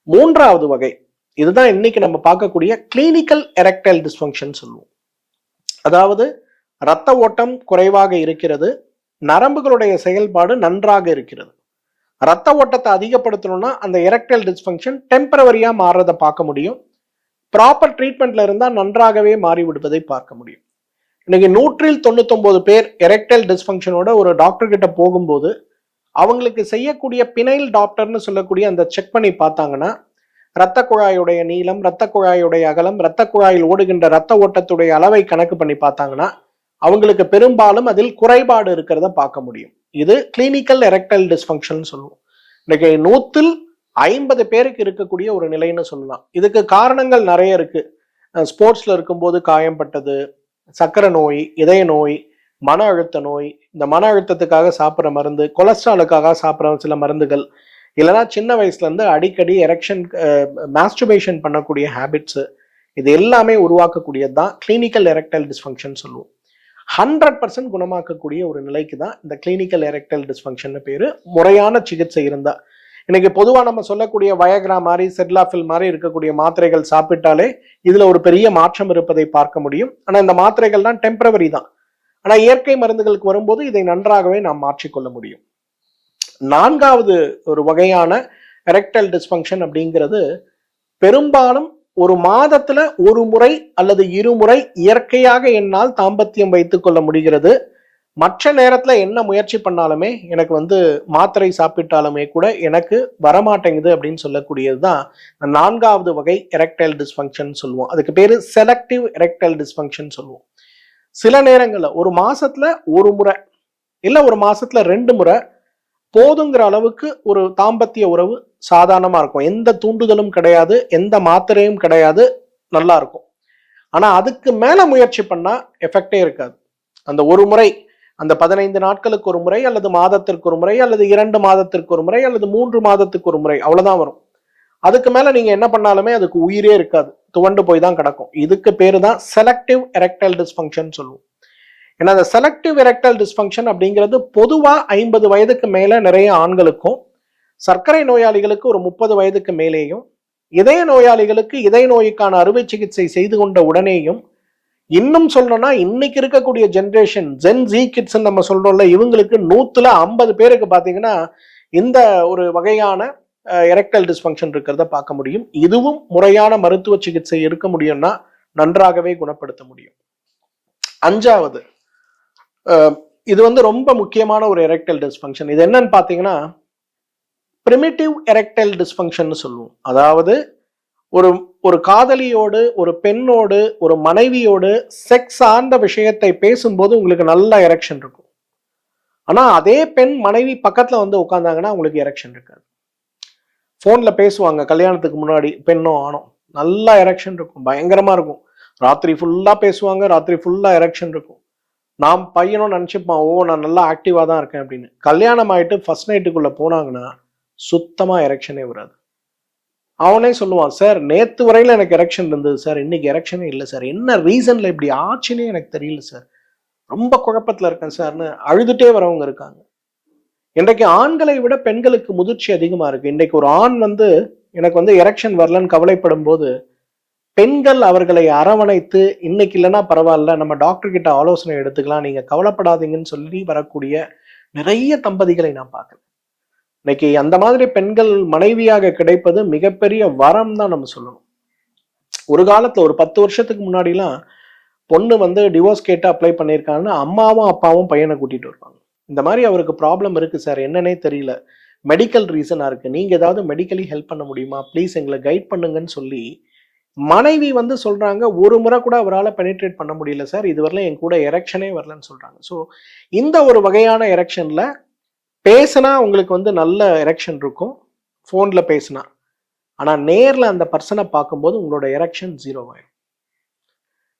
மூன்றாவது வகை, இதுதான் இன்னைக்கு நம்ம பார்க்கக்கூடிய கிளினிக்கல் எரெக்டைல் டிஸ்ஃபங்க்ஷன் சொல்லுவோம். அதாவது இரத்த ஓட்டம் குறைவாக இருக்கிறது, நரம்புகளுடைய செயல்பாடு நன்றாக இருக்கிறது. ரத்த ஓட்டத்தை அதிகப்படுத்தணும்னா அந்த எரெக்டைல் டிஸ்ஃபங்க்ஷன் டெம்பரவரியா மாறுறதை பார்க்க முடியும். ப்ராப்பர் ட்ரீட்மெண்ட்ல இருந்தா நன்றாகவே மாறி விடுவதை பார்க்க முடியும். இன்னைக்கு 199 பேர் எரெக்டைல் டிஸ்ஃபங்க்ஷனோட ஒரு டாக்டர் கிட்ட போகும்போது அவங்களுக்கு செய்யக்கூடிய பினைல் டாக்டர்னு சொல்லக்கூடிய அந்த செக் பண்ணி பார்த்தாங்கன்னா இரத்த குழாயுடைய நீளம், இரத்த குழாயுடைய அகலம், இரத்த குழாயில் ஓடுகின்ற இரத்த ஓட்டத்துடைய அளவை கணக்கு பண்ணி பார்த்தாங்கன்னா அவங்களுக்கு பெரும்பாலும் அதில் குறைபாடு இருக்கிறத பார்க்க முடியும். இது கிளினிக்கல் எரெக்டைல் டிஸ்ஃபங்க்ஷன் சொல்லுவோம். இன்னைக்கு 150 பேருக்கு இருக்கக்கூடிய ஒரு நிலைன்னு சொல்லலாம். இதுக்கு காரணங்கள் நிறைய இருக்கு. ஸ்போர்ட்ஸ்ல இருக்கும்போது காயம்பட்டது, சக்கரை நோய், இதய நோய், மன அழுத்த நோய், இந்த மன அழுத்தத்துக்காக சாப்பிட்ற மருந்து, கொலஸ்ட்ராலுக்காக சாப்பிட்ற சில மருந்துகள், இல்லைன்னா சின்ன வயசுல இருந்து அடிக்கடி எரெக்ஷன் மாஸ்டர்பேஷன் பண்ணக்கூடிய ஹேபிட்ஸ், இது எல்லாமே உருவாக்கக்கூடியது தான் கிளினிக்கல் எரெக்டைல் டிஸ்ஃபங்க்ஷன் சொல்லுவோம். 100% குணமாக்கக்கூடிய ஒரு நிலைக்கு தான் இந்த கிளினிக்கல் எரெக்டைல் டிஸ்ஃபங்க்ஷன் பேரு. முறையான சிகிச்சை இருந்தா இன்னைக்கு பொதுவா நம்ம சொல்லக்கூடிய வயக்ரா மாதிரி செட்லாஃபில் மாதிரி இருக்கக்கூடிய மாத்திரைகள் சாப்பிட்டாலே இதுல ஒரு பெரிய மாற்றம் இருப்பதை பார்க்க முடியும். ஆனா இந்த மாத்திரைகள் தான் டெம்பரவரி தான். ஆனா இயற்கை மருந்துகளுக்கு வரும்போது இதை நன்றாகவே நாம் மாற்றிக்கொள்ள முடியும். 4வது ஒரு வகையான எரெக்டைல் டிஸ்ஃபங்க்ஷன் அப்படிங்கிறது பெரும்பாலும் ஒரு மாதத்துல ஒரு முறை அல்லது இருமுறை இயற்கையாக என்னால் தாம்பத்தியம் வைத்துக் கொள்ள முடிகிறது. மற்ற நேரத்துல என்ன முயற்சி பண்ணாலுமே எனக்கு வந்து மாத்திரை சாப்பிட்டாலுமே கூட எனக்கு வரமாட்டேங்குது அப்படின்னு சொல்லக்கூடியதுதான் 4வது வகை எரெக்டைல் டிஸ்ஃபங்க்ஷன் சொல்லுவோம். அதுக்கு பேரு செலக்டிவ் எரெக்டைல் டிஸ்ஃபங்க்ஷன் சொல்லுவோம். சில நேரங்கள்ல ஒரு மாசத்துல ஒரு முறை இல்ல ஒரு மாசத்துல 2 முறை போதுங்கிற அளவுக்கு ஒரு தாம்பத்திய உறவு சாதாரணமா இருக்கும். எந்த தூண்டுதலும் கிடையாது, எந்த மாத்திரையும் கிடையாது, நல்லா இருக்கும். ஆனா அதுக்கு மேல முயற்சி பண்ணா எஃபெக்டே இருக்காது. அந்த ஒரு முறை, அந்த 15 நாட்களுக்கு ஒரு முறை அல்லது மாதத்திற்கு ஒரு முறை அல்லது 2 மாதத்திற்கு ஒரு முறை அல்லது 3 மாதத்துக்கு ஒரு முறை அவ்வளவுதான் வரும். அதுக்கு மேல நீங்க என்ன பண்ணாலுமே அதுக்கு உயிரே இருக்காது, துவண்டு போய் தான் கிடக்கும். இதுக்கு பேரு தான் செலக்டிவ் எரெக்டைல் டிஸ்ஃபங்க்ஷன் சொல்லுவோம். ஏன்னா அந்த செலக்டிவ் எரெக்டைல் டிஸ்ஃபங்க்ஷன் அப்படிங்கிறது பொதுவா 50 வயதுக்கு மேல நிறைய ஆண்களுக்கும், சர்க்கரை நோயாளிகளுக்கு ஒரு 30 வயதுக்கு மேலேயும், இதய நோயாளிகளுக்கு இதய நோய்க்கான அறுவை சிகிச்சை செய்து கொண்ட உடனேயும், இன்னும் சொல்லணும்னா இன்னைக்கு இருக்கக்கூடிய ஜென்ரேஷன் ஜென் ஜி கிட்ஸ் நம்ம சொல்றோம்ல, இவங்களுக்கு 100ல 50 பேருக்கு பாத்தீங்கன்னா இந்த ஒரு வகையான எரெக்டைல் டிஸ்ஃபங்க்ஷன் இருக்கிறத பார்க்க முடியும். இதுவும் முறையான மருத்துவ சிகிச்சை இருக்க முடியும்னா நன்றாகவே குணப்படுத்த முடியும். 5வது இது வந்து ரொம்ப முக்கியமான ஒரு எரெக்டைல் டிஸ்ஃபங்க்ஷன். இது என்னன்னு பாத்தீங்கன்னா பிரிமிட்டிவ் எரெக்டைல் டிஸ்ஃபங்க்ஷன் சொல்லுவோம். அதாவது ஒரு ஒரு காதலியோடு, ஒரு பெண்ணோடு, ஒரு மனைவியோடு செக்ஸ் சார்ந்த விஷயத்தை பேசும்போது உங்களுக்கு நல்ல எரெக்ஷன் இருக்கும். ஆனா அதே பெண் மனைவி பக்கத்துல வந்து உட்கார்ந்தாங்கன்னா உங்களுக்கு எரெக்ஷன் இருக்காது. போன்ல பேசுவாங்க கல்யாணத்துக்கு முன்னாடி, பெண்ணும் ஆணும், நல்ல எரெக்ஷன் இருக்கும், பயங்கரமா இருக்கும். ராத்திரி ஃபுல்லா பேசுவாங்க, ராத்திரி ஃபுல்லா எரெக்ஷன் இருக்கும். நாம் பையனும் நினைச்சுப்பான், ஓ நான் நல்லா ஆக்டிவா தான் இருக்கேன் அப்படின்னு. கல்யாணம் ஆயிட்டு ஃபர்ஸ்ட் நைட்டுக்குள்ள போனாங்கன்னா சுத்தமா எரெக்ஷனே வராது. அவனே சொல்லுவான், சார் நேத்து வரையில எனக்கு எரெக்ஷன் இருந்தது சார், இன்னைக்கு எரெக்ஷனே இல்லை சார், என்ன ரீசன்ல இப்படி ஆச்சுன்னே எனக்கு தெரியல சார், ரொம்ப குழப்பத்துல இருக்கேன் சார்னு அழுதுட்டே வரவங்க இருக்காங்க. இன்றைக்கு ஆண்களை விட பெண்களுக்கு முதிர்ச்சி அதிகமா இருக்கு. இன்றைக்கு ஒரு ஆண் வந்து எனக்கு வந்து எரெக்ஷன் வரலன்னு கவலைப்படும் போது பெண்கள் அவர்களை அரவணைத்து, இன்னைக்கு இல்லைன்னா பரவாயில்ல, நம்ம டாக்டர் கிட்ட ஆலோசனை எடுத்துக்கலாம், நீங்க கவலைப்படாதீங்கன்னு சொல்லி வரக்கூடிய நிறைய தம்பதிகளை நான் பார்க்கிறேன். இன்னைக்கு அந்த மாதிரி பெண்கள் மனைவியாக கிடைப்பது மிகப்பெரிய வரம் தான் நம்ம சொல்லணும். ஒரு காலத்துல ஒரு 10 வருஷத்துக்கு முன்னாடிலாம் பொண்ணு வந்து டிவோர்ஸ் கேட்டு அப்ளை பண்ணியிருக்காங்கன்னா அம்மாவும் அப்பாவும் பையனை கூட்டிட்டு வருவாங்க. இந்த மாதிரி அவருக்கு ப்ராப்ளம் இருக்கு சார், என்னன்னே தெரியல, மெடிக்கல் ரீசனா இருக்கு, நீங்க ஏதாவது மெடிக்கலி ஹெல்ப் பண்ண முடியுமா, ப்ளீஸ் எங்களை கைட் பண்ணுங்கன்னு சொல்லி மனைவி வந்து சொல்றாங்க, ஒரு முறை கூட அவரால் பெனிட்ரேட் பண்ண முடியல சார், இதுவரையிலும் என் கூட எரெக்ஷனே வரலன்னு சொல்றாங்க. ஸோ இந்த ஒரு வகையான எரெக்ஷன்ல பேசினா உங்களுக்கு வந்து நல்ல எரெக்ஷன் இருக்கும் ஃபோன்ல பேசினா. ஆனா நேர்ல அந்த பர்சனை பார்க்கும்போது உங்களோட எரெக்ஷன் 0 ஆயிடும்.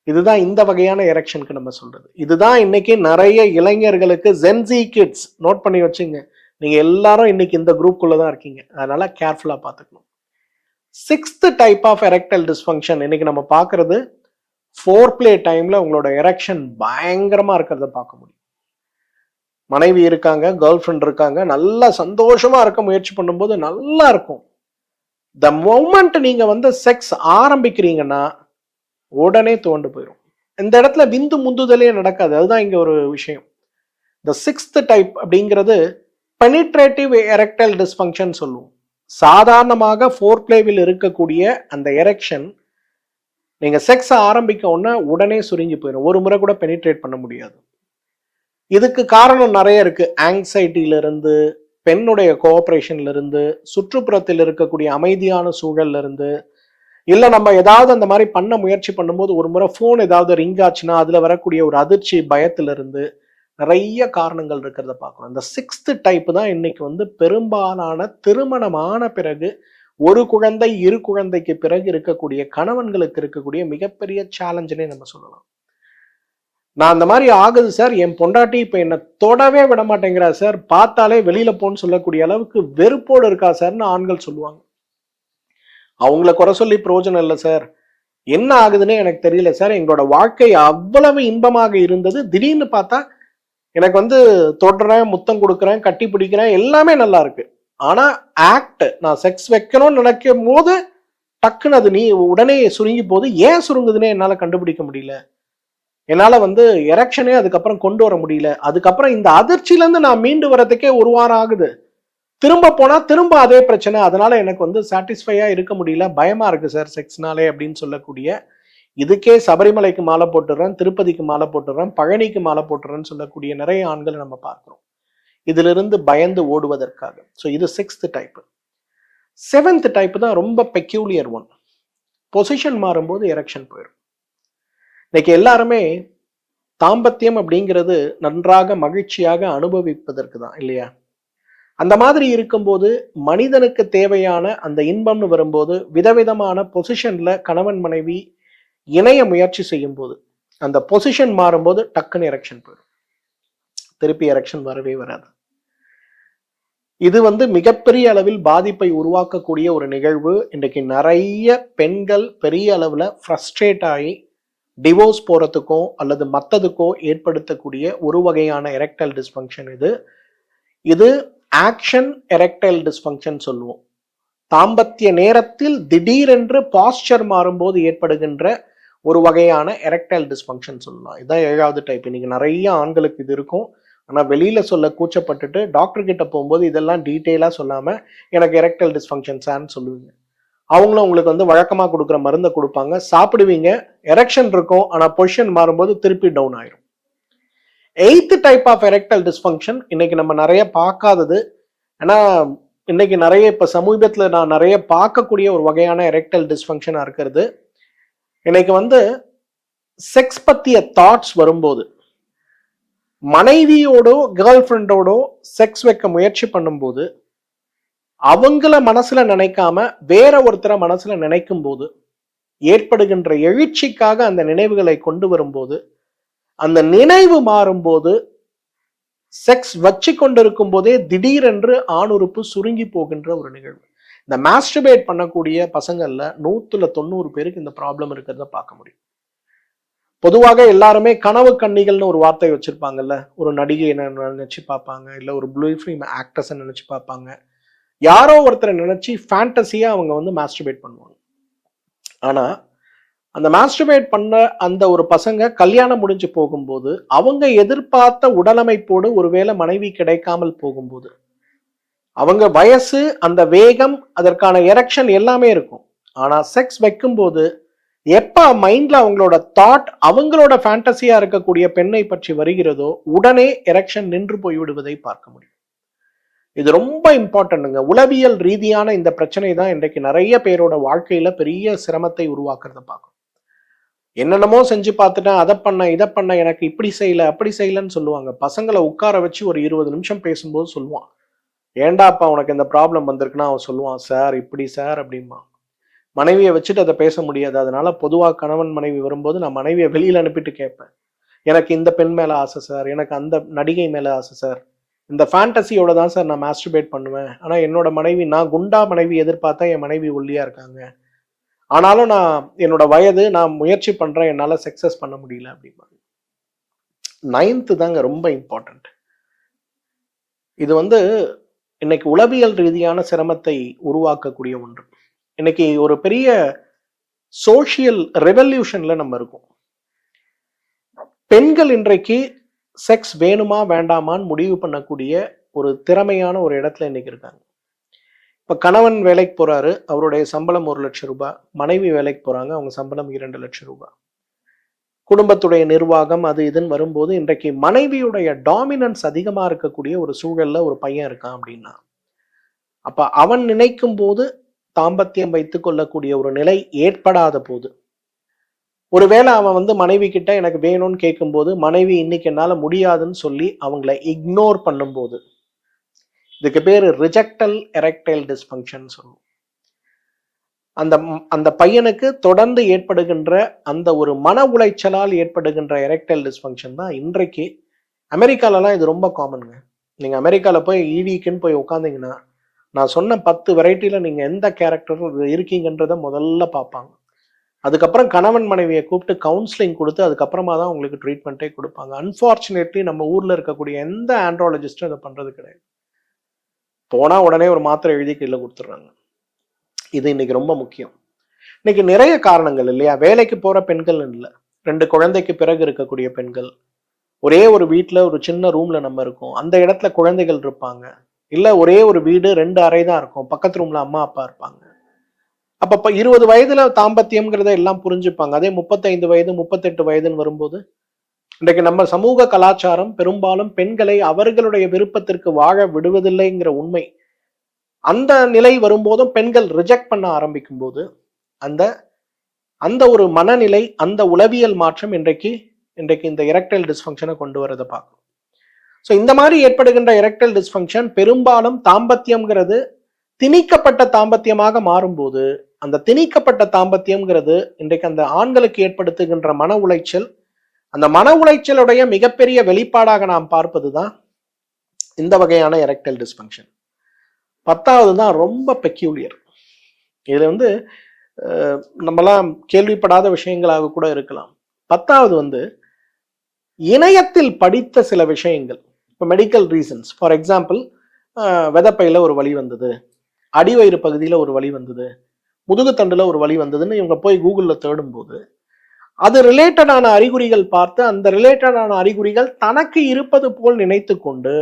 இதுதான் இந்த வகையான எரெக்ஷனுக்கு நம்ம சொல்றது. இதுதான் இன்னைக்கு நிறைய இளைஞர்களுக்கு ஜென்சி கிட்ஸ் நோட் பண்ணி வச்சுங்க, நீங்க எல்லாரும் இன்னைக்கு இந்த குரூப்புக்குள்ளதான் இருக்கீங்க, அதனால கேர்ஃபுல்லா பார்த்துக்கணும். 6th type of erectile dysfunction இன்னைக்கு நம்ம பார்க்கறது ஃபோர் பிளே டைம்ல உங்களோட எரெக்ஷன் பயங்கரமா இருக்கிறத பார்க்க முடியும். மனைவி இருக்காங்க, கேர்ள் ஃப்ரெண்ட் இருக்காங்க, நல்லா சந்தோஷமா இருக்க முயற்சி பண்ணும்போது நல்லா இருக்கும். த மொமெண்ட் நீங்க வந்து செக்ஸ் ஆரம்பிக்கிறீங்கன்னா உடனே தோண்டு போயிடும். இந்த இடத்துல விந்து முந்துதலே நடக்காது. அதுதான் இங்க ஒரு விஷயம். இந்த 6th டைப் அப்படிங்கிறது பெனிட்ரேட்டிவ் எரெக்டைல் டிஸ்ஃபங்க்ஷன் சொல்லுவோம். சாதாரணமாக ஃபோர் பிளேவில் இருக்கக்கூடிய அந்த எரெக்ஷன் நீங்க செக்ஸ் ஆரம்பிக்க உடனே சுருங்கி போயிடும். ஒரு முறை கூட பெனிட்ரேட் பண்ண முடியாது. இதுக்கு காரணம் நிறைய இருக்கு. ஆங்ஸைட்டில இருந்து, பெண்ணுடைய கோஆபரேஷன்ல இருந்து, சுற்றுப்புறத்தில் இருக்கக்கூடிய அமைதியான சூழல்ல இருந்து, இல்ல நம்ம ஏதாவது அந்த மாதிரி பண்ண முயற்சி பண்ணும்போது ஒரு முறை போன் ஏதாவது ரிங் ஆச்சுன்னா அதுல வரக்கூடிய ஒரு அதிர்ச்சி, பயத்துல இருந்து நிறைய காரணங்கள் இருக்கிறத பார்க்கணும். இந்த 6th டைப் தான் இன்னைக்கு வந்து பெரும்பாலான திருமணமான பிறகு ஒரு குழந்தை, இரு குழந்தைக்கு பிறகு இருக்கக்கூடிய கணவன்களுக்கு இருக்கக்கூடிய மிகப்பெரிய சேலஞ்சுனே நம்ம சொல்லலாம். நான் அந்த மாதிரி ஆகுது சார், என் பொண்டாட்டி இப்ப என்ன தொடவே விட மாட்டேங்கிறா சார், பார்த்தாலே வெளியில போன்னு சொல்லக்கூடிய அளவுக்கு வெறுப்போடு இருக்கா சார்னு ஆண்கள் சொல்லுவாங்க. அவங்கள குறை சொல்லி பிரயோஜனம் இல்லை சார், என்ன ஆகுதுன்னு எனக்கு தெரியல சார், எங்களோட வாழ்க்கை அவ்வளவு இன்பமாக இருந்தது, திடீர்னு பார்த்தா எனக்கு வந்து தொடுறேன், முத்தம் கொடுக்குறேன், கட்டி பிடிக்கிறேன், எல்லாமே நல்லா இருக்கு, ஆனா ஆக்ட் நான் செக்ஸ் வைக்கணும்னு நினைக்கும் போது டக்குன்னு அது நீ உடனே சுருங்கி போகுது. ஏன் சுருங்குதுன்னே என்னால கண்டுபிடிக்க முடியல. என்னால எரெக்ஷனே அதுக்கப்புறம் கொண்டு வர முடியல. அதுக்கப்புறம் இந்த அதிர்ச்சியில இருந்து நான் மீண்டு வரதுக்கே 1 வாரம் ஆகுது. திரும்ப போனா திரும்ப அதே பிரச்சனை. அதனால எனக்கு சாட்டிஸ்ஃபையா இருக்க முடியல. பயமா இருக்கு சார் செக்ஸ்னாலே அப்படின்னு சொல்லக்கூடிய, இதுக்கே சபரிமலைக்கு மாலை போட்டுறேன், திருப்பதிக்கு மாலை போட்டுறேன், பழனிக்கு மாலை போட்டுறேன்னு சொல்லக்கூடிய நிறைய ஆண்களை நம்ம பார்க்கிறோம். இதிலிருந்து பயந்து ஓடுவதற்காக. ஸோ இது 6th டைப். 7th டைப் தான் ரொம்ப பெக்யூலியர் ஒன். பொசிஷன் மாறும்போது எரெக்ஷன் போயிடும். இன்னைக்கு எல்லாருமே தாம்பத்தியம் அப்படிங்கிறது நன்றாக மகிழ்ச்சியாக அனுபவிப்பதற்கு தான் இல்லையா? அந்த மாதிரி இருக்கும்போது மனிதனுக்கு தேவையான அந்த இன்பம்னு வரும்போது விதவிதமான பொசிஷன்ல கணவன் மனைவி இணைய முயற்சி செய்யும் போது அந்த பொசிஷன் மாறும்போது டக்குன்னு எரெக்ஷன் போயிடும். திருப்பி எரெக்ஷன் வரவே வராது. இது மிகப்பெரிய அளவில் பாதிப்பை உருவாக்கக்கூடிய ஒரு நிகழ்வு. இன்றைக்கு நிறைய பெண்கள் பெரிய அளவுல ஃப்ரஸ்ட்ரேட் ஆகி டிவோர்ஸ் போறதுக்கோ அல்லது மற்றதுக்கோ ஏற்படுத்தக்கூடிய ஒரு வகையான எரெக்டைல் டிஸ்ஃபங்க்ஷன் இது ஆக்ஷன் எரெக்டைல் டிஸ்ஃபங்க்ஷன் சொல்லுவோம். தாம்பத்திய நேரத்தில் திடீரென்று பாஸ்டர் மாறும்போது ஏற்படுகின்ற ஒரு வகையான எரெக்டைல் டிஸ்ஃபங்க்ஷன் சொல்லலாம். இதுதான் 7வது டைப். இன்னைக்கு நிறைய ஆண்களுக்கு இது இருக்கும். ஆனால் வெளியில சொல்ல கூச்சப்பட்டுட்டு டாக்டர் கிட்ட போகும்போது இதெல்லாம் டீட்டெயிலா சொல்லாம எனக்கு எரெக்டைல் டிஸ்ஃபங்க்ஷன் சார்ன்னு சொல்லுவீங்க. அவங்களும் உங்களுக்கு வழக்கமா கொடுக்குற மருந்தை கொடுப்பாங்க, சாப்பிடுவீங்க, எரெக்ஷன் இருக்கும், ஆனா பொசிஷன் மாறும்போது திருப்பி டவுன் ஆயிரும். 8th type of erectile dysfunction இன்னைக்கு நம்ம நிறைய பார்க்காதது. ஏன்னா இன்னைக்கு நிறைய இப்ப சமீபத்துல நான் நிறைய பார்க்கக்கூடிய ஒரு வகையான எரெக்டைல் டிஸ்ஃபங்க்ஷனா இருக்கிறது. இன்னைக்கு செக்ஸ் பத்திய தாட்ஸ் வரும்போது மனைவியோடோ கேர்ள் ஃப்ரெண்டோடோ செக்ஸ் வைக்க முயற்சி பண்ணும்போது அவங்கள மனசுல நினைக்காம வேற ஒருத்தரை மனசுல நினைக்கும் போது ஏற்படுகின்ற எழுச்சிக்காக அந்த நினைவுகளை கொண்டு வரும்போது அந்த நினைவு மாறும்போது செக்ஸ் வச்சு கொண்டிருக்கும் போதே திடீரென்று ஆணுறுப்பு சுருங்கி போகின்ற ஒரு நிகழ்வு. இந்த மாஸ்டர்பேட் பண்ணக்கூடிய பசங்கள்ல 100-90 பேருக்கு இந்த ப்ராப்ளம் இருக்கிறத பார்க்க முடியும். பொதுவாக எல்லாருமே கனவு கன்னிகள்னு ஒரு வார்த்தை வச்சிருப்பாங்கல்ல. ஒரு நடிகையை நினைச்சு பார்ப்பாங்க, இல்ல ஒரு ப்ளூ ஃபிலிம் ஆக்ட்ரஸ் நினைச்சு பார்ப்பாங்க. யாரோ ஒருத்தரை நினைச்சு ஃபேண்டசியா அவங்க மாஸ்டர்பேட் பண்ணுவாங்க. ஆனா அந்த மாஸ்டர்பேட் பண்ண அந்த ஒரு பசங்க கல்யாணம் முடிஞ்சு போகும்போது அவங்க எதிர்பார்த்த உடலமைப்போடு ஒருவேளை மனைவி கிடைக்காமல் போகும்போது அவங்க வயசு, அந்த வேகம், அதற்கான எரெக்ஷன் எல்லாமே இருக்கும். ஆனா செக்ஸ் வைக்கும்போது எப்ப மைண்ட்ல அவங்களோட தாட் அவங்களோட ஃபேண்டசியா இருக்கக்கூடிய பெண்ணை பற்றி வருகிறதோ உடனே எரெக்ஷன் நின்று போய்விடுவதை பார்க்க முடியும். இது ரொம்ப இம்பார்ட்டன்ட்ங்க. உளவியல் ரீதியான இந்த பிரச்சனை தான் இன்றைக்கு நிறைய பேரோட வாழ்க்கையில பெரிய சிரமத்தை உருவாக்குறத பார்க்கும். என்னென்னமோ செஞ்சு பார்த்துட்டேன், அதை பண்ண இதை பண்ண, எனக்கு இப்படி செய்யல அப்படி செய்யலன்னு சொல்லுவாங்க. பசங்களை உட்கார வச்சு ஒரு 20 நிமிஷம் பேசும்போது சொல்லுவான், ஏண்டாப்பா உனக்கு இந்த ப்ராப்ளம் வந்திருக்குன்னா அவன் சொல்லுவான், சார் இப்படி சார் அப்படிமா. மனைவியை வச்சுட்டு அதை பேச முடியாது. அதனால பொதுவாக கணவன் மனைவி வரும்போது நான் மனைவியை வெளியில் அனுப்பிட்டு கேட்பேன், எனக்கு இந்த பெண் மேல ஆசை சார், எனக்கு அந்த நடிகை மேல ஆசை சார், இந்த ஃபேண்டசியோட தான் சார் நான் மாஸ்டர்பேட் பண்ணுவேன். ஆனா என்னோட மனைவி, நான் குண்டா மனைவி எதிர்பார்த்தா என் மனைவி ஒல்லியா இருக்காங்க, ஆனாலும் நான் என்னோட வயது, நான் முயற்சி பண்றேன், என்னால சக்சஸ் பண்ண முடியல அப்படிமா. 9th தாங்க ரொம்ப இம்பார்ட்டன்ட். இது இன்னைக்கு உளவியல் ரீதியான சிரமத்தை உருவாக்கக்கூடிய ஒன்று. இன்னைக்கு ஒரு பெரிய சோசியல் ரெவல்யூஷன்ல நம்ம இருக்கோம். பெண்கள் இன்றைக்கு செக்ஸ் வேணுமா வேண்டாமான்னு முடிவு பண்ணக்கூடிய ஒரு திறமையான ஒரு இடத்துல இன்னைக்கு இருக்காங்க. இப்ப கணவன் வேலைக்கு போறாரு, அவருடைய சம்பளம் 1 லட்சம் ரூபாய். மனைவி வேலைக்கு போறாங்க, அவங்க சம்பளம் 2 லட்சம் ரூபாய். குடும்பத்துடைய நிர்வாகம் அது இதுன்னு வரும்போது இன்றைக்கு மனைவியுடைய டாமினன்ஸ் அதிகமா இருக்கக்கூடிய ஒரு சூழல்ல ஒரு பையன் இருக்கான் அப்படின்னா, அப்ப அவன் நினைக்கும் போது தாம்பத்தியம் வைத்துக் கொள்ளக்கூடிய ஒரு நிலை ஏற்படாத போது, ஒருவேளை அவன் மனைவி கிட்ட எனக்கு வேணும்னு கேட்கும்போது மனைவி இன்னைக்கு என்னால முடியாதுன்னு சொல்லி அவங்களை இக்னோர் பண்ணும்போது, இதுக்கு பேரு ரிஜெக்டல் எரெக்டைல் டிஸ்ஃபங்க்ஷன் சொல்லுவோம். அந்த பையனுக்கு தொடர்ந்து ஏற்படுகின்ற அந்த ஒரு மன உளைச்சலால் ஏற்படுகின்ற எரெக்டைல் டிஸ்ஃபங்க்ஷன் தான் இன்றைக்கு அமெரிக்காலலாம் இது ரொம்ப காமனுங்க. நீங்க அமெரிக்கால போய் ஈடிக்குன்னு போய் உட்காந்தீங்கன்னா, நான் சொன்ன 10 வெரைட்டியில நீங்க எந்த கேரக்டர் இருக்கீங்கன்றத முதல்ல பார்ப்பாங்க. அதுக்கப்புறம் கணவன் மனைவியை கூப்பிட்டு கவுன்சிலிங் கொடுத்து அதுக்கப்புறமா தான் உங்களுக்கு ட்ரீட்மெண்ட்டே கொடுப்பாங்க. அன்பார்ச்சுனேட்லி நம்ம ஊர்ல இருக்கக்கூடிய எந்த ஆண்ட்ராலஜிஸ்டும் இதை பண்றது கிடையாது. போனா உடனே ஒரு மாத்திரை எழுதி கீழே கொடுத்துட்றாங்க. இது இன்னைக்கு ரொம்ப முக்கியம். இன்னைக்கு நிறைய காரணங்கள் இல்லையா? வேலைக்கு போற பெண்கள் இல்லை, 2 குழந்தைக்கு பிறகு இருக்கக்கூடிய பெண்கள், ஒரே ஒரு வீட்டுல ஒரு சின்ன ரூம்ல நம்ம இருக்கோம், அந்த இடத்துல குழந்தைகள் இருப்பாங்க, இல்ல ஒரே ஒரு வீடு 2 அறை தான் இருக்கும், பக்கத்து ரூம்ல அம்மா அப்பா இருப்பாங்க. அப்ப 20 வயதுல தாம்பத்தியம்ங்கிறத எல்லாம் புரிஞ்சுப்பாங்க. அதே 35 வயது 38 வயதுன்னு வரும்போது இன்றைக்கு நம்ம சமூக கலாச்சாரம் பெரும்பாலும் பெண்களை அவர்களுடைய விருப்பத்திற்கு வாழ விடுவதில்லைங்கிற உண்மை. அந்த நிலை வரும்போதும் பெண்கள் ரிஜெக்ட் பண்ண ஆரம்பிக்கும் போது அந்த அந்த ஒரு மனநிலை, அந்த உளவியல் மாற்றம் இன்றைக்கு இந்த எரெக்டைல் டிஸ்ஃபங்க்ஷனை கொண்டு வரதை பார்க்கும். ஸோ இந்த மாதிரி ஏற்படுகின்ற எரெக்டைல் டிஸ்ஃபங்க்ஷன் பெரும்பாலும் தாம்பத்தியம்ங்கிறது திணிக்கப்பட்ட தாம்பத்தியமாக மாறும்போது, அந்த திணிக்கப்பட்ட தாம்பத்தியம்ங்கிறது இன்றைக்கு அந்த ஆண்களுக்கு ஏற்படுத்துகின்ற மன உளைச்சல், அந்த மன உளைச்சலுடைய மிகப்பெரிய வெளிப்பாடாக நாம் பார்ப்பதுதான் இந்த வகையான எரெக்டைல் டிஸ்ஃபங்க்ஷன். 10வது தான் ரொம்ப பெக்யூலியர். இதுல நம்மலாம் கேள்விப்படாத விஷயங்களாக கூட இருக்கலாம். 10வது இணையத்தில் படித்த சில விஷயங்கள். இப்போ மெடிக்கல் ரீசன்ஸ், ஃபார் எக்ஸாம்பிள் வெதப்பையில ஒரு வலி வந்தது, அடிவயிறு பகுதியில் ஒரு வலி வந்தது, முதுகுத்தண்டுல ஒரு வலி வந்ததுன்னு இவங்க போய் கூகுளில் தேடும்போது அது ரிலேட்டடான அறிகுறிகள் பார்த்து அந்த ரிலேட்டடான அறிகுறிகள் தனக்கு இருப்பது போல் நினைத்து கொண்டு,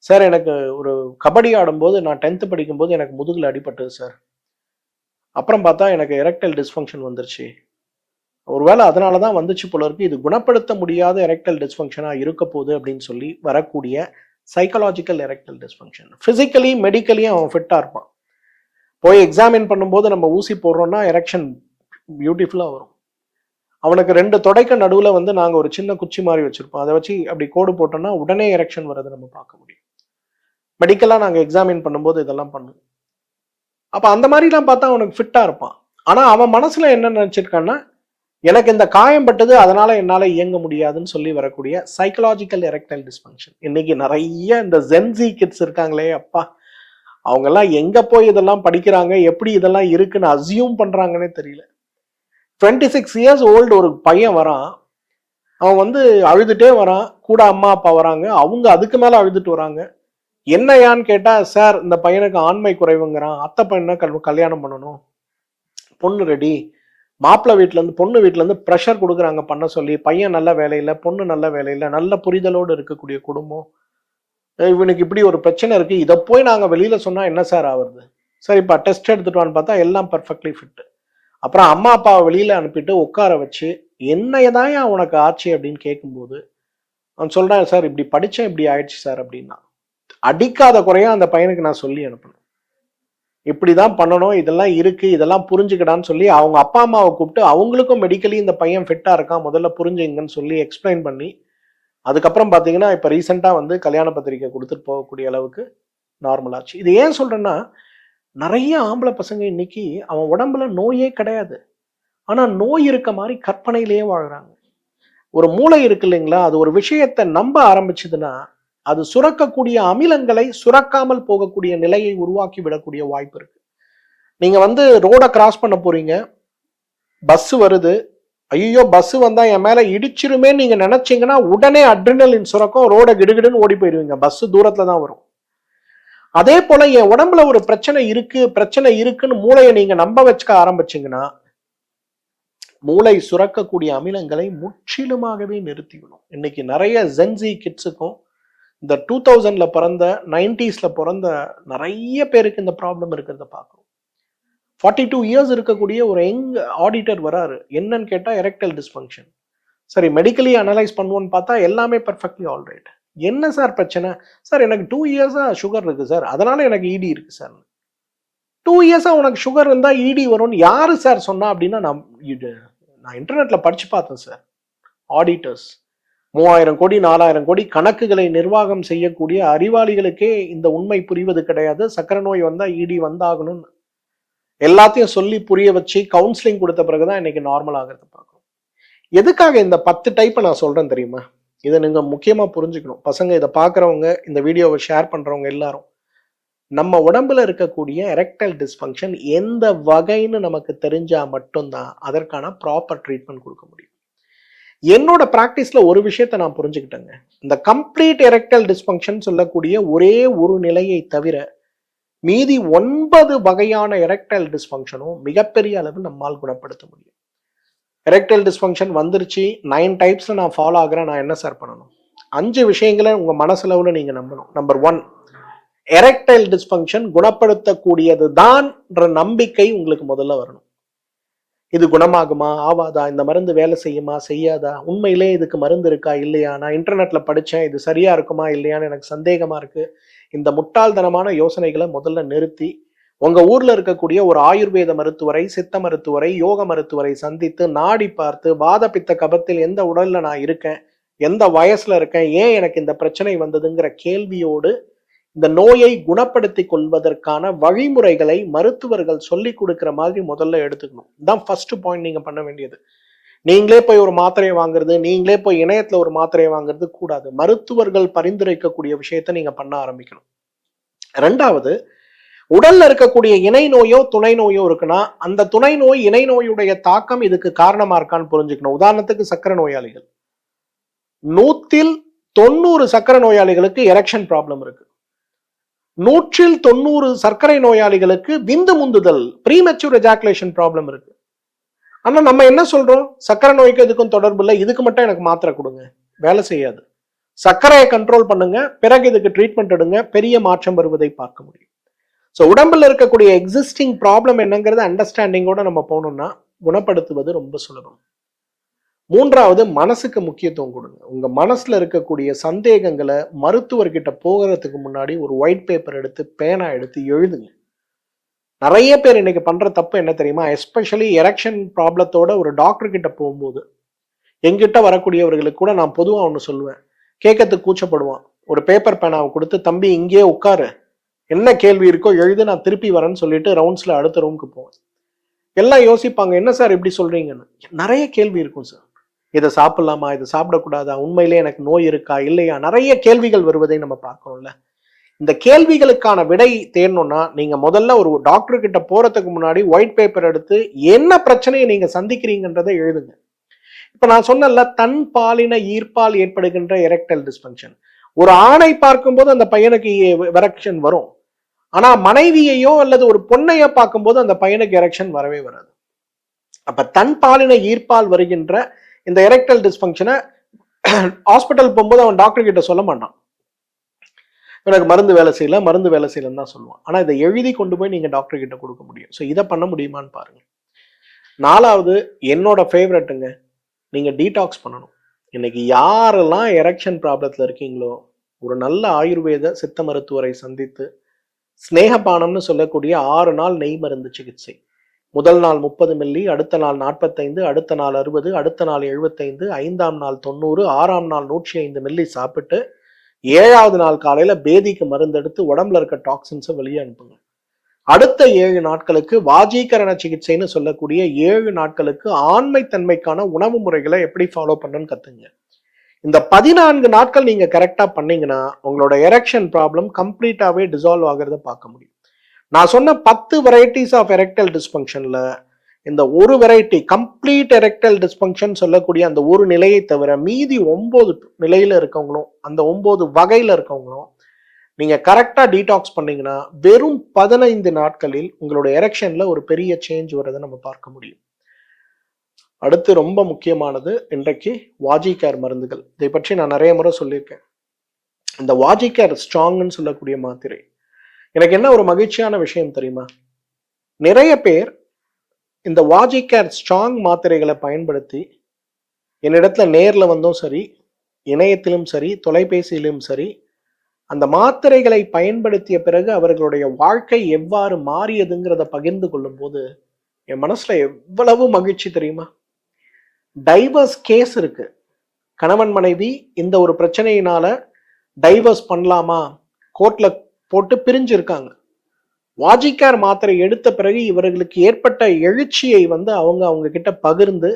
சார் எனக்கு ஒரு கபடி ஆடும்போது நான் 10th படிக்கும்போது எனக்கு முதுகில் அடிபட்டது சார், அப்புறம் பார்த்தா எனக்கு எரெக்டைல் டிஸ்ஃபங்க்ஷன் வந்துருச்சு, ஒருவேளை அதனால தான் வந்துச்சு போல இருக்கு, இது குணப்படுத்த முடியாத எரெக்டைல் டிஸ்ஃபங்க்ஷனாக இருக்க போகுது அப்படின்னு சொல்லி வரக்கூடிய சைக்கலாஜிக்கல் எரெக்டைல் டிஸ்ஃபங்க்ஷன். ஃபிசிக்கலி மெடிக்கலியும் அவன் ஃபிட்டாக இருப்பான். போய் எக்ஸாமின் பண்ணும்போது நம்ம ஊசி போடுறோம்னா எரெக்ஷன் பியூட்டிஃபுல்லாக வரும். அவனுக்கு 2 தொடைக்கு நடுவில் நாங்கள் ஒரு சின்ன குச்சி மாதிரி வச்சுருப்போம், அதை வச்சு அப்படி கோடு போட்டோம்னா உடனே எரெக்ஷன் வரதை நம்ம பார்க்க முடியும். மெடிக்கலாக நாங்கள் எக்ஸாமின் பண்ணும்போது இதெல்லாம் பண்ணுவோம். அப்போ அந்த மாதிரிலாம் பார்த்தா அவனுக்கு ஃபிட்டாக இருப்பான். ஆனால் அவன் மனசில் என்ன நினச்சிருக்கான்னா, எனக்கு இந்த காயம் பட்டது அதனால என்னால் இயங்க முடியாதுன்னு சொல்லி வரக்கூடிய சைக்கலாஜிக்கல் எரெக்டைல் டிஸ்ஃபங்க்ஷன். இன்னைக்கு நிறைய இந்த ஜென்சி கிட்ஸ் இருக்காங்களே அப்பா, அவங்கெல்லாம் எங்கே போய் இதெல்லாம் படிக்கிறாங்க, எப்படி இதெல்லாம் இருக்குன்னு அசியூம் பண்ணுறாங்கன்னே தெரியல. 26 இயர்ஸ் ஓல்டு ஒரு பையன் வரான், அவன் அழுதுட்டே வரான், கூட அம்மா அப்பா வராங்க, அவங்க அதுக்கு மேலே அழுதுட்டு வராங்க. என்னையான்னு கேட்டால், சார் இந்த பையனுக்கு ஆண்மை குறைவுங்கிறான், அத்தை பையனை கல்யாணம் பண்ணணும், பொண்ணு ரெடி, மாப்பிள்ளை வீட்டிலேருந்து பொண்ணு வீட்டிலேருந்து ப்ரெஷர் கொடுக்குறாங்க பண்ண சொல்லி, பையன் நல்ல வேலையில் பொண்ணு நல்ல வேலையில் நல்ல புரிதலோடு இருக்கக்கூடிய குடும்பம், இவனுக்கு இப்படி ஒரு பிரச்சனை இருக்குது, இதை போய் நாங்கள் வெளியில் சொன்னால் என்ன சார் ஆகுறது, சரிப்பா டெஸ்ட் எடுத்துகிட்டு பார்த்தா எல்லாம் பர்ஃபெக்ட்லி ஃபிட்டு. அப்புறம் அம்மா அப்பாவை வெளியில் அனுப்பிட்டு உட்கார வச்சு என்னையதான் உனக்கு ஆச்சு அப்படின்னு கேட்கும்போது அவன் சொல்கிறான், சார் இப்படி படித்தேன் இப்படி ஆயிடுச்சு சார் அப்படின்னா. அடிக்காத குறையா அந்த பையனுக்கு நான் சொல்லி அனுப்பணும், இப்படிதான் பண்ணணும், இதெல்லாம் இருக்கு, இதெல்லாம் புரிஞ்சுக்கிடான்னு சொல்லி அவங்க அப்பா அம்மாவை கூப்பிட்டு அவங்களுக்கும் மெடிக்கலி இந்த பையன் ஃபிட்டா இருக்கான் முதல்ல புரிஞ்சுங்கன்னு சொல்லி எக்ஸ்பிளைன் பண்ணி, அதுக்கப்புறம் பார்த்தீங்கன்னா இப்போ ரீசெண்டாக கல்யாண பத்திரிக்கை கொடுத்துட்டு போகக்கூடிய அளவுக்கு நார்மல் ஆச்சு. இது ஏன் சொல்றேன்னா, நிறைய ஆம்பளை பசங்க இன்னைக்கு அவன் உடம்புல நோயே கிடையாது, ஆனா நோய் இருக்க மாதிரி கற்பனையிலேயே வாழ்றாங்க. ஒரு மூளை இருக்கு இல்லைங்களா, அது ஒரு விஷயத்தை நம்ப ஆரம்பிச்சதுன்னா அது சுரக்கக்கூடிய அமிலங்களை சுரக்காமல் போகக்கூடிய நிலையை உருவாக்கி விடக்கூடிய வாய்ப்பு இருக்கு. நீங்க ரோட கிராஸ் பண்ண போறீங்க, பஸ் வருது, ஐயோ பஸ் வந்தா என் மேல இடிச்சிருமே நீங்க நினைச்சீங்கன்னா உடனே அட்ரினலின் சுரக்கும், ரோட கிடுகிடுன்னு ஓடி போயிருவீங்க, பஸ் தூரத்துல தான் வரும். அதே போல என் உடம்புல ஒரு பிரச்சனை இருக்குன்னு மூளையை நீங்க நம்ப வச்சுக்க ஆரம்பிச்சீங்கன்னா மூளை சுரக்கக்கூடிய அமிலங்களை முற்றிலுமாகவே நிறுத்திவிடும். இன்னைக்கு நிறைய ஜென்சி கிட்ஸுக்கும் இந்த 2000ல பிறந்த 90ஸ்ல பிறந்த நிறைய பேருக்கு இந்த ப்ராப்ளம் இருக்கிறத பார்க்குறோம். 42 இயர்ஸ் இருக்கக்கூடிய ஒரு யங் ஆடிட்டர் வராரு, என்னன்னு கேட்டால் எரெக்டைல் டிஸ்ஃபங்க்ஷன். சரி மெடிக்கலி அனலைஸ் பண்ணுவோன்னு பார்த்தா எல்லாமே பர்ஃபெக்ட்லி ஆல்ரைட். என்ன சார் பிரச்சனை? சார் எனக்கு 2 இயர்ஸாக சுகர் இருக்குது சார், அதனால எனக்கு இடி இருக்குது சார். 2 இயர்ஸாக உனக்கு சுகர் இருந்தால் இடி வரும்னு யாரு சார் சொன்னா அப்படின்னா, நான் இன்டர்நெட்ல படிச்சு பார்த்தேன் சார். ஆடிட்டர்ஸ் 3000 கோடி 4000 கோடி கணக்குகளை நிர்வாகம் செய்யக்கூடிய அறிவாளிகளுக்கே இந்த உண்மை புரிவது கிடையாது. சக்கரை நோய் வந்தா இடி வந்தாகணும்னு எல்லாத்தையும் சொல்லி புரிய வச்சு கவுன்சிலிங் கொடுத்த பிறகுதான் இன்னைக்கு நார்மல் ஆகிறது பார்க்கணும். எதுக்காக இந்த 10 டைப்பை நான் சொல்றேன் தெரியுமா? இதை நீங்க முக்கியமா புரிஞ்சுக்கணும். பசங்க இதை பார்க்குறவங்க, இந்த வீடியோவை ஷேர் பண்றவங்க எல்லாரும், நம்ம உடம்புல இருக்கக்கூடிய எரெக்டைல் டிஸ்ஃபங்க்ஷன் எந்த வகைன்னு நமக்கு தெரிஞ்சா மட்டும்தான் அதற்கான ப்ராப்பர் ட்ரீட்மெண்ட் கொடுக்க முடியும். என்னோட பிராக்டிஸ்ல ஒரு விஷயத்தை நான் புரிஞ்சுக்கிட்டேங்க. இந்த கம்ப்ளீட் எரெக்டைல் டிஸ்ஃபங்க்ஷன் சொல்லக்கூடிய ஒரே ஒரு நிலையை தவிர மீதி 9 வகையான எரெக்டைல் டிஸ்ஃபங்க்ஷனும் மிகப்பெரிய அளவில் நம்மால் குணப்படுத்த முடியும். எரெக்டைல் டிஸ்ஃபங்க்ஷன் வந்துருச்சு, 9 டைப்ஸ்ல நான் ஃபாலோ ஆகிறேன், நான் என்ன சார் பண்ணணும்? 5 விஷயங்களை உங்க மனசுலவுல நீங்க நம்பணும். நம்பர் 1, எரெக்டைல் டிஸ்ஃபங்க்ஷன் குணப்படுத்தக்கூடியது தான்ன்ற நம்பிக்கை உங்களுக்கு முதல்ல வரணும். இது குணமாகுமா, ஆவாதா, இந்த மருந்து வேலை செய்யுமா, செய்யாதா, உண்மையிலே இதுக்கு மருந்து இருக்கா இல்லையா, நான் இன்டர்நெட்ல படிச்சேன், இது சரியா இருக்குமா இல்லையான்னு எனக்கு சந்தேகமா இருக்கு. இந்த முட்டாள்தனமான யோசனைகளை முதல்ல நிறுத்தி உங்க ஊர்ல இருக்கக்கூடிய ஒரு ஆயுர்வேத மருத்துவரை, சித்த மருத்துவரை, யோக மருத்துவரை சந்தித்து நாடி பார்த்து வாத பித்த கபத்தில் எந்த உடல்ல நான் இருக்கேன், எந்த வயசுல இருக்கேன், ஏன் எனக்கு இந்த பிரச்சனை வந்ததுங்கிற கேள்வியோடு இந்த நோயை குணப்படுத்திக் கொள்வதற்கான வழிமுறைகளை மருத்துவர்கள் சொல்லி கொடுக்கிற மாதிரி முதல்ல எடுத்துக்கணும். இதுதான் ஃபர்ஸ்ட் பாயிண்ட் நீங்க பண்ண வேண்டியது. நீங்களே போய் ஒரு மாத்திரையை வாங்குறது, நீங்களே போய் இணையத்துல ஒரு மாத்திரையை வாங்குறது கூடாது. மருத்துவர்கள் பரிந்துரைக்கக்கூடிய விஷயத்த நீங்க பண்ண ஆரம்பிக்கணும். 2வது, உடல்ல இருக்கக்கூடிய இணை நோயோ துணை நோயோ இருக்குன்னா அந்த துணை நோய் இணை நோயுடைய தாக்கம் இதுக்கு காரணமா இருக்கான்னு புரிஞ்சுக்கணும். உதாரணத்துக்கு சக்கரை நோயாளிகள், 100 சக்கரை நோயாளிகளுக்கு எரெக்ஷன் ப்ராப்ளம் இருக்கு. 190 சர்க்கரை நோயாளிகளுக்கு விந்து முந்துதல், ப்ரீமெச்சூர் எஜாகுலேஷன் ப்ராப்ளம் இருக்கு. ஆனா நம்ம என்ன சொல்றோம், சர்க்கரை நோய்க்கு இதுக்கும் தொடர்பு இல்லை, இதுக்கு மட்டும் எனக்கு மாத்திரை கொடுங்க. வேலை செய்யாது. சர்க்கரையை கண்ட்ரோல் பண்ணுங்க, பிறகு இதுக்கு ட்ரீட்மெண்ட் எடுங்க, பெரிய மாற்றம் வருவதை பார்க்க முடியும். ஸோ உடம்புல இருக்கக்கூடிய எக்ஸிஸ்டிங் ப்ராப்ளம் என்னங்கிறத அண்டர்ஸ்டாண்டிங்கோட நம்ம போனோம்னா குணப்படுத்துவது ரொம்ப சுலபம். 3வது, மனசுக்கு முக்கியத்துவம் கொடுங்க. உங்க மனசுல இருக்கக்கூடிய சந்தேகங்களை மருத்துவர்கிட்ட போகிறதுக்கு முன்னாடி ஒரு ஒயிட் பேப்பர் எடுத்து பேனா எடுத்து எழுதுங்க. நிறைய பேர் இன்னைக்கு பண்ற தப்பு என்ன தெரியுமா, எஸ்பெஷலி எரெக்ஷன் ப்ராப்ளத்தோட ஒரு டாக்டர் கிட்ட போகும்போது எங்கிட்ட வரக்கூடியவர்களுக்கு கூட நான் பொதுவாக ஒன்று சொல்லுவேன், கேட்கறதுக்கு கூச்சப்படுவான். ஒரு பேப்பர் பேனாவை கொடுத்து, தம்பி இங்கேயே உட்காரு, என்ன கேள்வி இருக்கோ எழுது, நான் திருப்பி வரேன்னு சொல்லிட்டு ரவுண்ட்ஸ்ல அடுத்த ரூமுக்கு போவேன். எல்லாம் யோசிப்பாங்க, என்ன சார் இப்படி சொல்றீங்கன்னு. நிறைய கேள்வி இருக்கும் சார். இதை சாப்பிடலாமா, இதை சாப்பிடக்கூடாதா, உண்மையிலே எனக்கு நோய் இருக்கா இல்லையா, நிறைய கேள்விகள் வருவதை நம்ம பார்க்கணும்ல. இந்த கேள்விகளுக்கான விடை தேடணும்னா நீங்க முதல்ல ஒரு டாக்டர் கிட்ட போறதுக்கு முன்னாடி ஒயிட் பேப்பர் எடுத்து என்ன பிரச்சனையை நீங்க சந்திக்கிறீங்கன்றதை எழுதுங்க. இப்ப நான் சொன்னல, தன் பாலின ஈர்ப்பால் ஏற்படுகின்ற எரெக்டைல் டிஸ்ஃபங்க்ஷன். ஒரு ஆணை பார்க்கும்போது அந்த பையனுக்கு எரெக்ஷன் வரும், ஆனா மனைவியையோ அல்லது ஒரு பொண்ணையோ பார்க்கும்போது அந்த பையனுக்கு எரெக்ஷன் வரவே வராது. அப்ப தன் பாலின ஈர்ப்பால் வருகின்ற இந்த எரெக்டைல் டிஸ்ஃபங்க்ஷனை ஹாஸ்பிட்டல் போகும்போது அவன் டாக்டர் கிட்ட சொல்ல மாட்டான், எனக்கு மருந்து வேலை செய்யல, மருந்து வேலை செய்யலன்னு தான் சொல்லுவான். ஆனா இதை எழுதி கொண்டு போய் நீங்க டாக்டர் கிட்ட கொடுக்க முடியும். ஸோ இதை பண்ண முடியுமான்னு பாருங்க. 4வது, என்னோட ஃபேவரட்டுங்க, நீங்க டீடாக்ஸ் பண்ணணும். இன்னைக்கு யாரெல்லாம் எரெக்ஷன் ப்ராப்ளத்துல இருக்கீங்களோ ஒரு நல்ல ஆயுர்வேத சித்த மருத்துவரை சந்தித்து ஸ்நேகபானம்னு சொல்லக்கூடிய 6 நாள் நெய் மருந்து சிகிச்சை, முதல் நாள் 30 மில்லி, அடுத்த நாள் 45, அடுத்த நாள் 60, அடுத்த நாள் 75, 5ஆம் நாள் 90, 6ஆம் நாள் 105 மில்லி சாப்பிட்டு 7வது நாள் காலையில பேதிக்கு மருந்து எடுத்து உடம்புல இருக்க டாக்ஸின்ஸை வெளியே அனுப்புங்க. அடுத்த 7 நாட்களுக்கு வாஜீகரண சிகிச்சைன்னு சொல்லக்கூடிய 7 நாட்களுக்கு ஆண்மை தன்மைக்கான உணவு முறைகளை எப்படி ஃபாலோ பண்ணணும்னு கத்துங்க. இந்த 14 நாட்கள் நீங்க கரெக்டா பண்ணீங்கன்னா உங்களோட எரெக்ஷன் ப்ராப்ளம் கம்ப்ளீட்டாவே டிசால்வ் ஆகிறத பார்க்க முடியும். நான் சொன்ன 10 வெரைட்டிஸ் ஆஃப் எரெக்டைல் டிஸ்ஃபங்க்ஷன்ல இந்த ஒரு வெரைட்டி கம்ப்ளீட் எரெக்டைல் டிஸ்ஃபங்க்ஷன் சொல்லக்கூடிய அந்த ஒரு நிலையை தவிர மீதி 9 நிலையில இருக்கவங்களும் அந்த 9 வகையில இருக்கவங்களும் நீங்க கரெக்டா டீடாக்ஸ் பண்ணீங்கன்னா வெறும் 15 நாட்களில் உங்களோட எரெக்ஷன்ல ஒரு பெரிய சேஞ்ச் வரதை நம்ம பார்க்க முடியும். அடுத்து ரொம்ப முக்கியமானது இன்றைக்கு வாஜிகேர் மருந்துகள். இதை பற்றி நான் நிறைய முறை சொல்லியிருக்கேன். இந்த வாஜிகேர் ஸ்ட்ராங்னு சொல்லக்கூடிய மாத்திரை, எனக்கு என்ன ஒரு மகிழ்ச்சியான விஷயம் தெரியுமா, நிறைய பேர் இந்த வாஜிகேர் ஸ்ட்ராங் மாத்திரைகளை பயன்படுத்தி என்னிடத்துல நேர்ல வந்தும் சரி, இணையத்திலும் சரி, தொலைபேசியிலும் சரி, அந்த மாத்திரைகளை பயன்படுத்திய பிறகு அவர்களுடைய வாழ்க்கை எவ்வாறு மாறியதுங்கிறத பகிர்ந்து கொள்ளும் போது என் மனசுல எவ்வளவு மகிழ்ச்சி தெரியுமா. டைவர்ஸ் கேஸ் இருக்கு, கணவன் மனைவி இந்த ஒரு பிரச்சனையினால டைவர்ஸ் பண்ணலாமா கோர்ட்ல போட்டு பிரிஞ்சு இருக்காங்க. வாஜிகேர் மாத்திரை எடுத்த பிறகு இவர்களுக்கு ஏற்பட்ட எழுச்சியை அவங்க கிட்ட பகிர்ந்து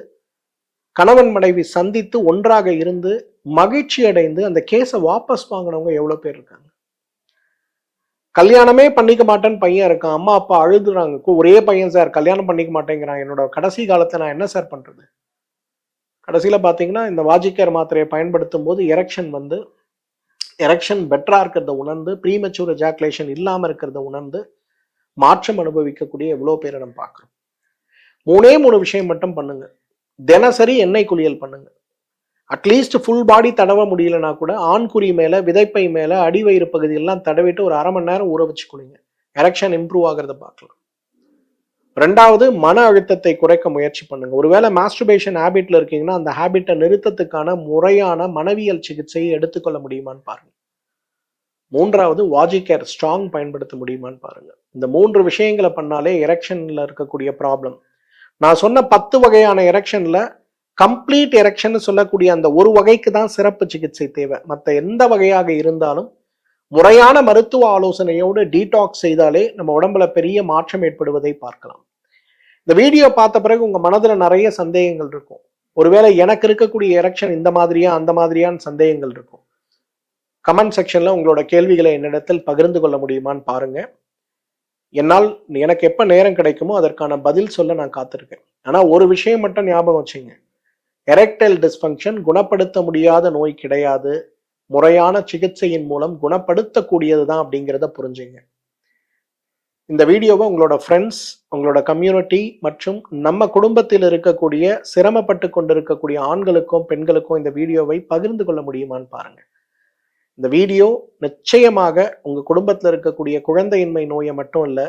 கணவன் மனைவி சந்தித்து ஒன்றாக இருந்து மகிழ்ச்சி அடைந்து அந்த கேஸை வாபஸ் வாங்கினவங்க எவ்வளவு பேர் இருக்காங்க. கல்யாணமே பண்ணிக்க மாட்டேன்னு பையன் இருக்கான், அம்மா அப்பா அழுதுறாங்க, ஒரே பையன் சார் கல்யாணம் பண்ணிக்க மாட்டேங்கிறான், என்னோட கடைசி காலத்தை நான் என்ன சார் பண்றது. கடைசியில பாத்தீங்கன்னா இந்த வாஜிகேர் மாத்திரையை பயன்படுத்தும் போது எரெக்ஷன் பெட்டரா இருக்கிறத உணர்ந்து, ப்ரீமெச்சூர் எஜாகுலேஷன் இல்லாம இருக்கிறத உணர்ந்து மாற்றம் அனுபவிக்கக்கூடிய எவ்வளோ பேரை நம்ம பார்க்குறோம். 3 விஷயம் மட்டும் பண்ணுங்க. தினசரி எண்ணெய் குளியல் பண்ணுங்க. அட்லீஸ்ட் ஃபுல் பாடி தடவ முடியலனா கூட ஆண்குறி மேல, விதைப்பை மேல, அடிவயிறு பகுதியெல்லாம் தடவிட்டு ஒரு 1/2 மணி நேரம் ஊற வச்சு குளிங்க. எரெக்ஷன் இம்ப்ரூவ் ஆகிறத பார்க்கலாம். 2வது, மன அழுத்தத்தை குறைக்க முயற்சி பண்ணுங்க. ஒருவேளை மாஸ்டர்பேஷன் ஹேபிட்ல இருக்கீங்கன்னா அந்த ஹேபிட்டை நிறுத்தத்துக்கான முறையான மனவியல் சிகிச்சையை எடுத்துக்கொள்ள முடியுமான்னு பாருங்க. 3வது, வாஜிகேர் ஸ்ட்ராங் பயன்படுத்த முடியுமான்னு பாருங்க. இந்த 3 விஷயங்களை பண்ணாலே எரெக்ஷன்ல இருக்கக்கூடிய ப்ராப்ளம், நான் சொன்ன 10 வகையான எரெக்ஷன்ல கம்ப்ளீட் எரெக்ஷன் சொல்லக்கூடிய அந்த ஒரு வகைக்கு தான் சிறப்பு சிகிச்சை தேவை. மற்ற எந்த வகையாக இருந்தாலும் முறையான மருத்துவ ஆலோசனையோடு டீடாக்ஸ் செய்தாலே நம்ம உடம்புல பெரிய மாற்றம் ஏற்படுவதை பார்க்கலாம். இந்த வீடியோ பார்த்த பிறகு உங்க மனதுல நிறைய சந்தேகங்கள் இருக்கும். ஒருவேளை எனக்கு இருக்கக்கூடிய எரெக்ஷன் இந்த மாதிரியா அந்த மாதிரியான சந்தேகங்கள் இருக்கும். கமெண்ட் செக்ஷன்ல உங்களோட கேள்விகளை என்னிடத்தில் பகிர்ந்து கொள்ள முடியுமான்னு பாருங்க. என்னால் எனக்கு எப்ப நேரம் கிடைக்குமோ அதற்கான பதில் சொல்ல நான் காத்திருக்கேன். ஆனா ஒரு விஷயம் மட்டும் ஞாபகம் வச்சுங்க, எரெக்டைல் டிஸ்ஃபங்க்ஷன் குணப்படுத்த முடியாத நோய் கிடையாது. முறையான சிகிச்சையின் மூலம் குணப்படுத்தக்கூடியது தான் அப்படிங்கிறத புரிஞ்சுங்க. இந்த வீடியோவை உங்களோட ஃப்ரெண்ட்ஸ், உங்களோட கம்யூனிட்டி மற்றும் நம்ம குடும்பத்தில் இருக்கக்கூடிய சிரமப்பட்டு கொண்டிருக்கக்கூடிய ஆண்களுக்கும் பெண்களுக்கும் இந்த வீடியோவை பகிர்ந்து கொள்ள முடியுமான்னு பாருங்க. இந்த வீடியோ நிச்சயமாக உங்க குடும்பத்தில் இருக்கக்கூடிய குழந்தையின்மை நோயை மட்டும் இல்ல,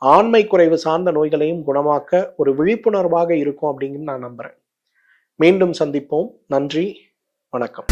ஆண்மை குறைவு சார்ந்த நோய்களையும் குணமாக்க ஒரு விழிப்புணர்வாக இருக்கும் அப்படின்னு நான் நம்புறேன். மீண்டும் சந்திப்போம். நன்றி, வணக்கம்.